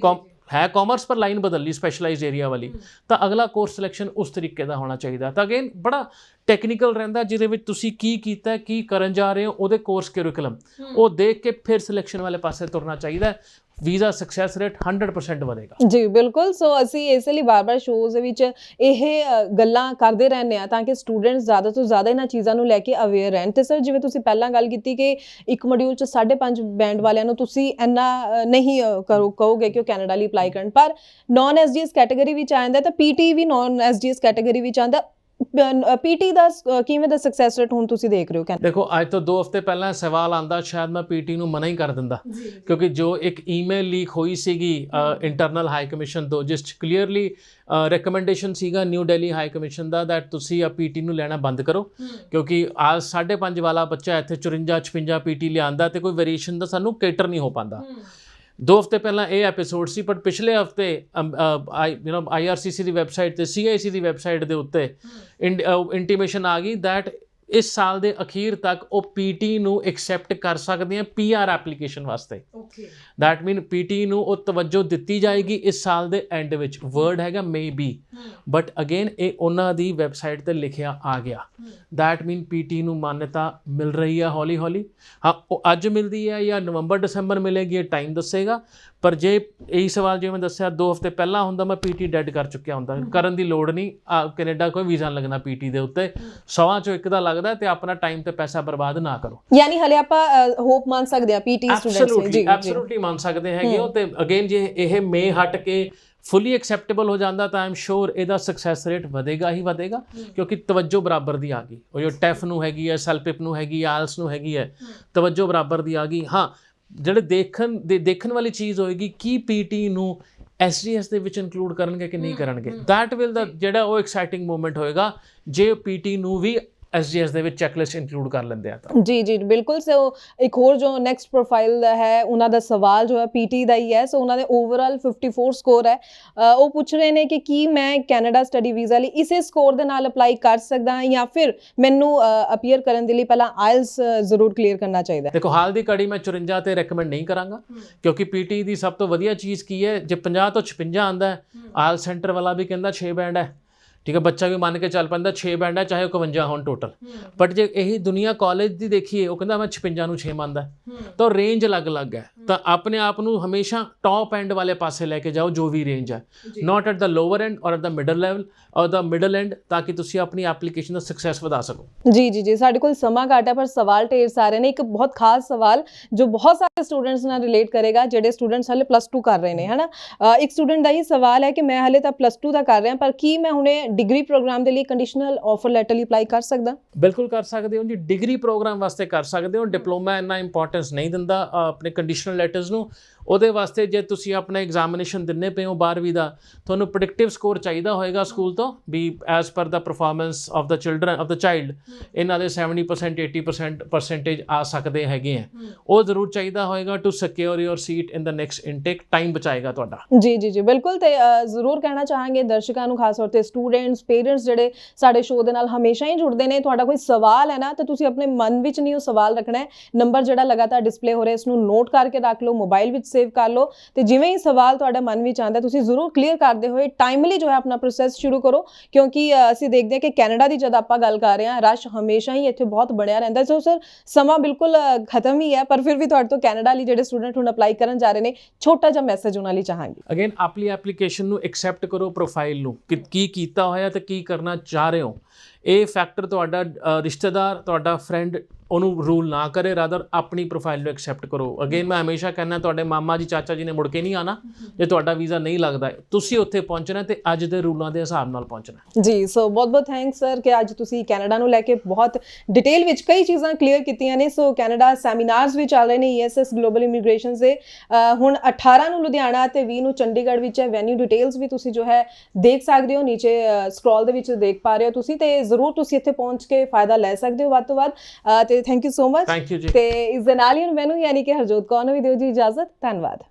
ਹੈ ਕਾਮਰਸ ਪਰ ਲਾਈਨ ਬਦਲ ਲਈ ਸਪੈਸ਼ਲਾਈਜ਼ਡ ਏਰੀਆ ਵਾਲੀ। ਤਾਂ ਅਗਲਾ ਕੋਰਸ ਸਿਲੈਕਸ਼ਨ ਉਸ ਤਰੀਕੇ ਦਾ ਹੋਣਾ ਚਾਹੀਦਾ। ਤਾਂ ਅਗੇਨ ਬੜਾ ਟੈਕਨੀਕਲ ਰਹਿੰਦਾ, ਜਿਹਦੇ ਵਿੱਚ ਤੁਸੀਂ ਕੀ ਕੀਤਾ, ਕੀ ਕਰਨ ਜਾ ਰਹੇ ਹੋ, ਉਹਦੇ ਕੋਰਸ ਕਰਿਕੂਲਮ ਉਹ ਦੇਖ ਕੇ ਫਿਰ ਸਿਲੈਕਸ਼ਨ ਵਾਲੇ ਪਾਸੇ ਤੁਰਨਾ ਚਾਹੀਦਾ। ਵੀਜ਼ਾ ਸਕਸੈਸ ਰੇਟ 100% ਵਧੇਗਾ। ਜੀ ਬਿਲਕੁਲ। ਸੋ ਅਸੀਂ ਇਸ ਲਈ ਬਾਰ-ਬਾਰ ਸ਼ੋਜ਼ ਦੇ ਵਿੱਚ ਇਹ ਗੱਲਾਂ ਕਰਦੇ ਰਹਿੰਦੇ ਹਾਂ ਤਾਂ ਕਿ ਸਟੂਡੈਂਟਸ ਜ਼ਿਆਦਾ ਤੋਂ ਜ਼ਿਆਦਾ ਇਹਨਾਂ ਚੀਜ਼ਾਂ ਨੂੰ ਲੈ ਕੇ ਅਵੇਅਰ ਰਹਿਣ। ਤੇ ਸਰ ਜਿਵੇਂ ਤੁਸੀਂ ਪਹਿਲਾਂ ਗੱਲ ਕੀਤੀ ਕਿ ਇੱਕ ਮੋਡਿਊਲ 'ਚ 5.5 ਬੈਂਡ ਵਾਲਿਆਂ ਨੂੰ ਤੁਸੀਂ ਇੰਨਾ ਨਹੀਂ ਕਹੋਗੇ ਕਿ ਉਹ ਕੈਨੇਡਾ ਲਈ ਅਪਲਾਈ ਕਰਨ, ਪਰ ਨੌਨ ਐਸਡੀਐਸ ਕੈਟਾਗਰੀ ਵਿੱਚ ਆ ਜਾਂਦਾ ਤਾਂ ਪੀਟੀ ਵੀ ਨੌਨ ਐਸਡੀਐਸ ਕੈਟਾਗਰੀ ਵਿੱਚ ਆਉਂਦਾ। ਪੀਟੀ ਦਾ ਕਿਵੇਂ ਦਾ ਸਕਸੈਸ ਰੇਟ ਹੁਣ ਤੁਸੀਂ ਦੇਖ ਰਹੇ ਹੋ? ਦੇਖੋ ਅੱਜ ਤੋਂ 2 ਹਫ਼ਤੇ ਪਹਿਲਾਂ ਸਵਾਲ ਆਂਦਾ, ਸ਼ਾਇਦ ਮੈਂ ਪੀਟੀ ਨੂੰ ਮਨਾ ਹੀ ਕਰ ਦਿੰਦਾ, ਕਿਉਂਕਿ ਜੋ ਇੱਕ ਈਮੇਲ ਲੀਕ ਹੋਈ ਸੀਗੀ ਇੰਟਰਨਲ ਹਾਈ ਕਮਿਸ਼ਨ ਤੋਂ, ਜਿਸ 'ਚ ਕਲੀਅਰਲੀ ਰਿਕਮੈਂਡੇਸ਼ਨ ਸੀਗਾ new Delhi high commission the that ਤੁਸੀਂ ਆ ਪੀਟੀ ਨੂੰ ਲੈਣਾ ਬੰਦ ਕਰੋ, ਕਿਉਂਕਿ ਆ 5.5 ਵਾਲਾ ਬੱਚਾ ਇੱਥੇ 54-56 ਪੀਟੀ ਲਿਆਂਦਾ ਤੇ ਕੋਈ ਵੇਰੀਏਸ਼ਨ ਦਾ ਸਾਨੂੰ ਕੇਟਰ ਨਹੀਂ ਹੋ ਪਾਉਂਦਾ। 2 ਹਫ਼ਤੇ ਪਹਿਲਾਂ ਇਹ ਐਪੀਸੋਡ ਸੀ, ਬਟ ਪਿਛਲੇ ਹਫ਼ਤੇ IRCC ਦੀ ਵੈਬਸਾਈਟ ਤੇ CIC ਦੀ ਵੈਬਸਾਈਟ ਦੇ ਉੱਤੇ ਇੰਟੀਮੇਸ਼ਨ ਆ ਗਈ ਦੈਟ ਇਸ ਸਾਲ ਦੇ ਅਖੀਰ ਤੱਕ ਉਹ ਪੀਟੀ ਨੂੰ ਐਕਸੈਪਟ ਕਰ ਸਕਦੇ ਆ PR ਐਪਲੀਕੇਸ਼ਨ ਵਾਸਤੇ। ਦੈਟ ਮੀਨ ਪੀਟੀ ਨੂੰ ਉਹ ਤਵੱਜੋ ਦਿੱਤੀ ਜਾਏਗੀ ਇਸ ਸਾਲ ਦੇ ਐਂਡ ਵਿੱਚ। ਵਰਡ ਹੈਗਾ ਮੇ ਬੀ, ਬਟ ਅਗੇਨ ਇਹ ਉਹਨਾਂ ਦੀ ਵੈਬਸਾਈਟ ਤੇ ਲਿਖਿਆ ਆ ਗਿਆ। ਦੈਟ ਮੀਨ ਪੀਟੀ ਨੂੰ ਮਾਨਤਾ ਮਿਲ ਰਹੀ ਹੈ ਹੌਲੀ ਹੌਲੀ। ਹਾਂ, ਉਹ ਅੱਜ ਮਿਲਦੀ ਹੈ ਜਾਂ ਨਵੰਬਰ-ਦਸੰਬਰ ਮਿਲੇਗੀ, ਇਹ ਟਾਈਮ ਦੱਸੇਗਾ। ਪਰ ਜੇ ਇਹੀ ਸਵਾਲ ਜਿਵੇਂ ਦੱਸਿਆ 2 ਹਫ਼ਤੇ ਪਹਿਲਾਂ ਹੁੰਦਾ, ਮੈਂ ਪੀਟੀ ਡੈਡ ਕਰ ਚੁੱਕਿਆ ਹੁੰਦਾ। ਕਰਨ ਦੀ ਲੋੜ ਨਹੀਂ, ਕੈਨੇਡਾ ਕੋਈ ਵੀਜ਼ਾ ਨਹੀਂ ਲੱਗਣਾ ਪੀਟੀ ਦੇ ਉੱਤੇ। 100 ਚੋਂ 1 ਦਾ ਲੱਗਦਾ ਤੇ ਆਪਣਾ ਟਾਈਮ ਤੇ ਪੈਸਾ ਬਰਬਾਦ ਨਾ ਕਰੋ। ਯਾਨੀ ਹਲੇ ਆਪਾਂ ਹੋਪ ਮੰਨ ਸਕਦੇ ਆ ਪੀਟੀ ਸਟੂਡੈਂਟਸ ਜੀ? ਐਬਸੋਲੂਟਲੀ ਮੰਨ ਸਕਦੇ ਹੈਗੇ ਹੋ। ਤੇ ਅਗੇਨ ਜੇ ਇਹ ਮੇ ਹਟ ਕੇ ਫੁੱਲੀ ਐਕਸੈਪਟੇਬਲ ਹੋ ਜਾਂਦਾ ਤਾਂ ਆਮ ਸ਼ੋਰ ਇਹਦਾ ਸਕਸੈਸ ਰੇਟ ਵਧੇਗਾ ਹੀ ਵਧੇਗਾ, ਕਿਉਂਕਿ ਤਵੱਜੋ ਬਰਾਬਰ ਦੀ ਆ ਗਈ। ਉਹ ਜੋ ਟੈਫ ਨੂੰ ਹੈਗੀ ਹੈ, ਸੈਲਪਿਪ ਨੂੰ ਹੈਗੀ ਹੈ, ਆਇਲਸ ਨੂੰ ਹੈਗੀ ਹੈ, ਤਵੱਜੋ ਬਰਾਬਰ ਦੀ ਆ ਗਈ। ਹਾਂ, ਜਿਹੜੇ ਦੇਖਣ ਵਾਲੀ ਚੀਜ਼ ਹੋਏਗੀ ਕੀ ਪੀਟੀ ਨੂੰ SGS ਦੇ ਵਿੱਚ ਇਨਕਲੂਡ ਕਰਨਗੇ ਕਿ ਨਹੀਂ ਕਰਨਗੇ। ਦੈਟ ਵਿਲ ਦਾ ਜਿਹੜਾ ਉਹ ਐਕਸਾਈਟਿੰਗ ਮੂਮੈਂਟ ਹੋਏਗਾ ਜੇ ਪੀਟੀ ਨੂੰ ਵੀ SGS ਦੇ ਵਿੱਚ ਚੈੱਕਲਿਸਟ ਇਨਕਲੂਡ ਕਰ ਲੈਂਦੇ ਆ ਤਾਂ। ਜੀ ਬਿਲਕੁਲ। ਸੋ ਇੱਕ ਹੋਰ ਜੋ ਨੈਕਸਟ ਪ੍ਰੋਫਾਈਲ ਹੈ ਉਹਨਾਂ ਦਾ ਸਵਾਲ ਜੋ ਹੈ ਪੀਟੀ ਦਾ ਹੀ ਹੈ। ਸੋ ਉਹਨਾਂ ਦੇ ਓਵਰਆਲ 54 ਸਕੋਰ ਹੈ। ਉਹ ਪੁੱਛ ਰਹੇ ਨੇ ਕਿ ਕੀ ਮੈਂ ਕੈਨੇਡਾ ਸਟੱਡੀ ਵੀਜ਼ਾ ਲਈ ਇਸੇ ਸਕੋਰ ਦੇ ਨਾਲ ਅਪਲਾਈ ਕਰ ਸਕਦਾ ਹਾਂ ਜਾਂ ਫਿਰ ਮੈਨੂੰ ਅਪੀਅਰ ਕਰਨ ਦੇ ਲਈ ਪਹਿਲਾਂ ਆਇਲਸ ਜ਼ਰੂਰ ਕਲੀਅਰ ਕਰਨਾ ਚਾਹੀਦਾ? ਦੇਖੋ ਹਾਲ ਦੀ ਘੜੀ ਮੈਂ 54 ਤੇ ਰეკਮੈਂਡ ਨਹੀਂ ਕਰਾਂਗਾ, ਕਿਉਂਕਿ ਪੀਟੀ ਦੀ ਸਭ ਤੋਂ ਵਧੀਆ ਚੀਜ਼ ਕੀ ਹੈ, ਜੇ 50 ਤੋਂ 56 ਆਉਂਦਾ ਹੈ, ਆਇਲ ਸੈਂਟਰ ਵਾਲਾ ਵੀ ਕਹਿੰਦਾ 6 ਬੈਂਡ ਹੈ, ਠੀਕ ਹੈ, ਬੱਚਾ ਵੀ ਮੰਨ ਕੇ ਚੱਲ ਪੈਂਦਾ 6 ਬੈਂਡ ਹੈ ਚਾਹੇ ਉਹ 51 ਹੋਣ ਟੋਟਲ। ਬਟ ਜੇ ਇਹੀ ਦੁਨੀਆ ਕਾਲਜ ਦੀ ਦੇਖੀਏ, ਉਹ ਕਹਿੰਦਾ ਮੈਂ 56 ਨੂੰ 6 ਮੰਨਦਾ, ਤਾਂ ਰੇਂਜ ਅਲੱਗ-ਅਲੱਗ ਹੈ। ਤਾਂ ਆਪਣੇ ਆਪ ਨੂੰ ਹਮੇਸ਼ਾ ਟੌਪ ਐਂਡ ਵਾਲੇ ਪਾਸੇ ਲੈ ਕੇ ਜਾਓ, ਜੋ ਵੀ ਰੇਂਜ ਹੈ, not at the lower and ਔਰ ਐਟ ਦਾ ਮਿਡਲ ਲੈਵਲ ਔਰ ਦਾ ਮਿਡਲ ਐਂਡ, ਤਾਂ ਕਿ ਤੁਸੀਂ ਆਪਣੀ ਐਪਲੀਕੇਸ਼ਨ ਦਾ ਸਕਸੈਸ ਵਧਾ ਸਕੋ। ਜੀ ਜੀ ਜੀ, ਸਾਡੇ ਕੋਲ ਸਮਾਂ ਘੱਟ ਹੈ ਪਰ ਸਵਾਲ ਢੇਰ ਸਾਰੇ ਨੇ। ਇੱਕ ਬਹੁਤ ਖਾਸ ਸਵਾਲ ਜੋ ਬਹੁਤ ਸਾਰੇ ਸਟੂਡੈਂਟਸ ਨਾਲ ਰਿਲੇਟ ਕਰੇਗਾ, ਜਿਹੜੇ ਸਟੂਡੈਂਟਸ ਹਲੇ +2 ਕਰ ਰਹੇ ਨੇ, ਹੈ ਨਾ। ਇੱਕ ਸਟੂਡੈਂਟ ਦਾ ਇਹ ਸਵਾਲ ਹੈ ਕਿ ਮੈਂ ਹਲੇ ਤਾਂ +2 ਦਾ ਕਰ ਰਿਹਾ, ਪਰ ਕੀ ਮੈਂ ਹੁਣੇ ਡਿਗਰੀ ਪ੍ਰੋਗਰਾਮ ਦੇ ਲਈ ਕੰਡੀਸ਼ਨਲ ਆਫਰ ਲੈਟਰ ਲਈ ਅਪਲਾਈ ਕਰ ਸਕਦਾ? ਬਿਲਕੁਲ ਕਰ ਸਕਦੇ ਹੋ ਜੀ, ਡਿਗਰੀ ਪ੍ਰੋਗਰਾਮ ਵਾਸਤੇ ਕਰ ਸਕਦੇ ਹੋ। ਡਿਪਲੋਮਾ ਇੰਨਾ ਇੰਪੋਰਟੈਂਸ ਨਹੀਂ ਦਿੰਦਾ ਆਪਣੇ ਕੰਡੀਸ਼ਨਲ ਲੈਟਰਸ ਨੂੰ। ਉਹਦੇ ਵਾਸਤੇ ਜੇ ਤੁਸੀਂ ਆਪਣਾ ਐਗਜ਼ਾਮੀਨੇਸ਼ਨ ਦਿੰਦੇ ਪਏ ਹੋ 12ਵੀਂ ਦਾ, ਤੁਹਾਨੂੰ ਪ੍ਰੈਡਿਕਟਿਵ ਸਕੋਰ ਚਾਹੀਦਾ ਹੋਏਗਾ ਸਕੂਲ ਤੋਂ, ਵੀ as per the performance of the children of the child ਇਹਨਾਂ ਦੇ 70% 80% ਪਰਸੈਂਟੇਜ ਆ ਸਕਦੇ ਹੈਗੇ ਆ। ਉਹ ਜ਼ਰੂਰ ਚਾਹੀਦਾ ਹੋਏਗਾ to secure your seat in the next intake. Time ਬਚਾਏਗਾ ਤੁਹਾਡਾ। ਜੀ ਜੀ ਜੀ, ਬਿਲਕੁਲ। ਤੇ ਜ਼ਰੂਰ ਕਹਿਣਾ ਚਾਹਾਂਗੇ ਦਰਸ਼ਕਾਂ ਨੂੰ, ਖਾਸ ਤੌਰ ਤੇ ਸਟੂਡੈਂਟਸ, ਪੇਰੈਂਟਸ ਜਿਹੜੇ ਸਾਡੇ ਸ਼ੋਅ ਦੇ ਨਾਲ ਹਮੇਸ਼ਾ ਹੀ ਜੁੜਦੇ ਨੇ, ਤੁਹਾਡਾ ਕੋਈ ਸਵਾਲ ਹੈ ਨਾ, ਤਾਂ ਤੁਸੀਂ ਆਪਣੇ ਮਨ ਵਿੱਚ ਨਹੀਂ ਉਹ ਸਵਾਲ ਰੱਖਣਾ ਹੈ। ਨੰਬਰ ਜਿਹੜਾ ਲਗਾਤਾਰ ਡਿਸਪਲੇ ਹੋ ਰਿਹਾ, ਇਸ ਨੂੰ ਨੋਟ ਕਰਕੇ ਰੱਖ ਲਓ, ਮੋਬਾਈਲ ਵਿੱਚ ਸੇਵ ਕਰ ਲਓ, ਤੇ ਜਿਵੇਂ ਹੀ ਸਵਾਲ ਤੁਹਾਡਾ ਮਨ ਵਿੱਚ ਆਉਂਦਾ ਤੁਸੀਂ ਜ਼ਰੂਰ ਕਲੀਅਰ ਕਰਦੇ ਹੋਏ ਟਾਈਮਲੀ ਜੋ ਹੈ ਆਪਣਾ ਪ੍ਰੋਸੈਸ ਸ਼ੁਰੂ ਕਰੋ, ਕਿਉਂਕਿ ਅਸੀਂ ਦੇਖਦੇ ਹਾਂ ਕਿ ਕੈਨੇਡਾ ਦੀ ਜਦ ਆਪਾਂ ਗੱਲ ਕਰ ਰਹੇ ਹਾਂ, ਰਸ਼ ਹਮੇਸ਼ਾ ਹੀ ਇੱਥੇ ਬਹੁਤ ਬਣਿਆ ਰਹਿੰਦਾ। ਸੋ ਸਰ, ਸਮਾਂ ਬਿਲਕੁਲ ਖਤਮ ਹੀ ਹੈ, ਪਰ ਫਿਰ ਵੀ ਤੁਹਾਡੇ ਤੋਂ ਕੈਨੇਡਾ ਲਈ ਜਿਹੜੇ ਸਟੂਡੈਂਟ ਹੁਣ ਅਪਲਾਈ ਕਰਨ ਜਾ ਰਹੇ ਨੇ, ਛੋਟਾ ਜਿਹਾ ਮੈਸੇਜ ਉਹਨਾਂ ਲਈ ਚਾਹਾਂਗੇ। ਅਗੇਨ, ਆਪਣੀ ਐਪਲੀਕੇਸ਼ਨ ਨੂੰ ਐਕਸੈਪਟ ਕਰੋ, ਪ੍ਰੋਫਾਈਲ ਨੂੰ ਕੀ ਕੀਤਾ ਹੋਇਆ ਤੇ ਕੀ ਕਰਨਾ ਚਾਹ ਰਹੇ ਹੋ। ਇਹ ਫੈਕਟਰ ਤੁਹਾਡਾ ਰਿਸ਼ਤੇਦਾਰ, ਤੁਹਾਡਾ ਫਰੈਂਡ ਉਹਨੂੰ ਰੂਲ ਨਾ ਕਰੇ, ਰਾਦਰ ਆਪਣੀ ਪ੍ਰੋਫਾਈਲ ਨੂੰ ਐਕਸੈਪਟ ਕਰੋ। ਅਗੇਨ ਮੈਂ ਹਮੇਸ਼ਾ ਕਹਿੰਦਾ, ਤੁਹਾਡੇ ਮਾਮਾ ਜੀ, ਚਾਚਾ ਜੀ ਨੇ ਮੁੜ ਕੇ ਨਹੀਂ ਆਉਣਾ ਜੇ ਤੁਹਾਡਾ ਵੀਜ਼ਾ ਨਹੀਂ ਲੱਗਦਾ। ਤੁਸੀਂ ਉੱਥੇ ਪਹੁੰਚਣਾ ਤੇ ਅੱਜ ਦੇ ਰੂਲਾਂ ਦੇ ਹਿਸਾਬ ਨਾਲ ਪਹੁੰਚਣਾ। ਜੀ, ਸੋ ਬਹੁਤ ਬਹੁਤ ਥੈਂਕਸ ਸਰ ਕਿ ਅੱਜ ਤੁਸੀਂ ਕੈਨੇਡਾ ਨੂੰ ਲੈ ਕੇ ਬਹੁਤ ਡਿਟੇਲ ਵਿੱਚ ਕਈ ਚੀਜ਼ਾਂ ਕਲੀਅਰ ਕੀਤੀਆਂ ਨੇ। ਸੋ ਕੈਨੇਡਾ ਸੈਮੀਨਾਰਸ ਵੀ ਚੱਲ ਰਹੇ ਨੇ ESS ਗਲੋਬਲ ਇਮੀਗ੍ਰੇਸ਼ਨ ਦੇ। ਹੁਣ 18 ਨੂੰ ਲੁਧਿਆਣਾ ਤੇ 20 ਨੂੰ ਚੰਡੀਗੜ੍ਹ ਵਿੱਚ ਹੈ। ਵੈਨਿਊ ਡਿਟੇਲਸ ਵੀ ਤੁਸੀਂ ਜੋ ਹੈ ਦੇਖ ਸਕਦੇ ਹੋ, ਨੀਚੇ ਸਕਰੋਲ ਦੇ ਵਿੱਚ ਦੇਖ ਪਾ ਰਹੇ ਹੋ ਤੁਸੀਂ, ਤੇ ਜ਼ਰੂਰ ਤੁਸੀਂ ਇੱਥੇ ਪਹੁੰਚ ਕੇ ਫਾਇਦਾ ਲੈ ਸਕਦੇ ਹੋ ਵੱਧ ਤੋਂ ਵੱਧ। ਤੇ thank you so much. Thank you ਜੀ। ਤੇ ਇਸ ਦੇ ਨਾਲ ਹੀ ਮੈਨੂੰ ਯਾਨੀ ਕਿ ਹਰਜੋਤ ਕੌਰ ਨੂੰ ਵੀ ਦਿਓ ਜੀ ਇਜਾਜ਼ਤ। ਧੰਨਵਾਦ।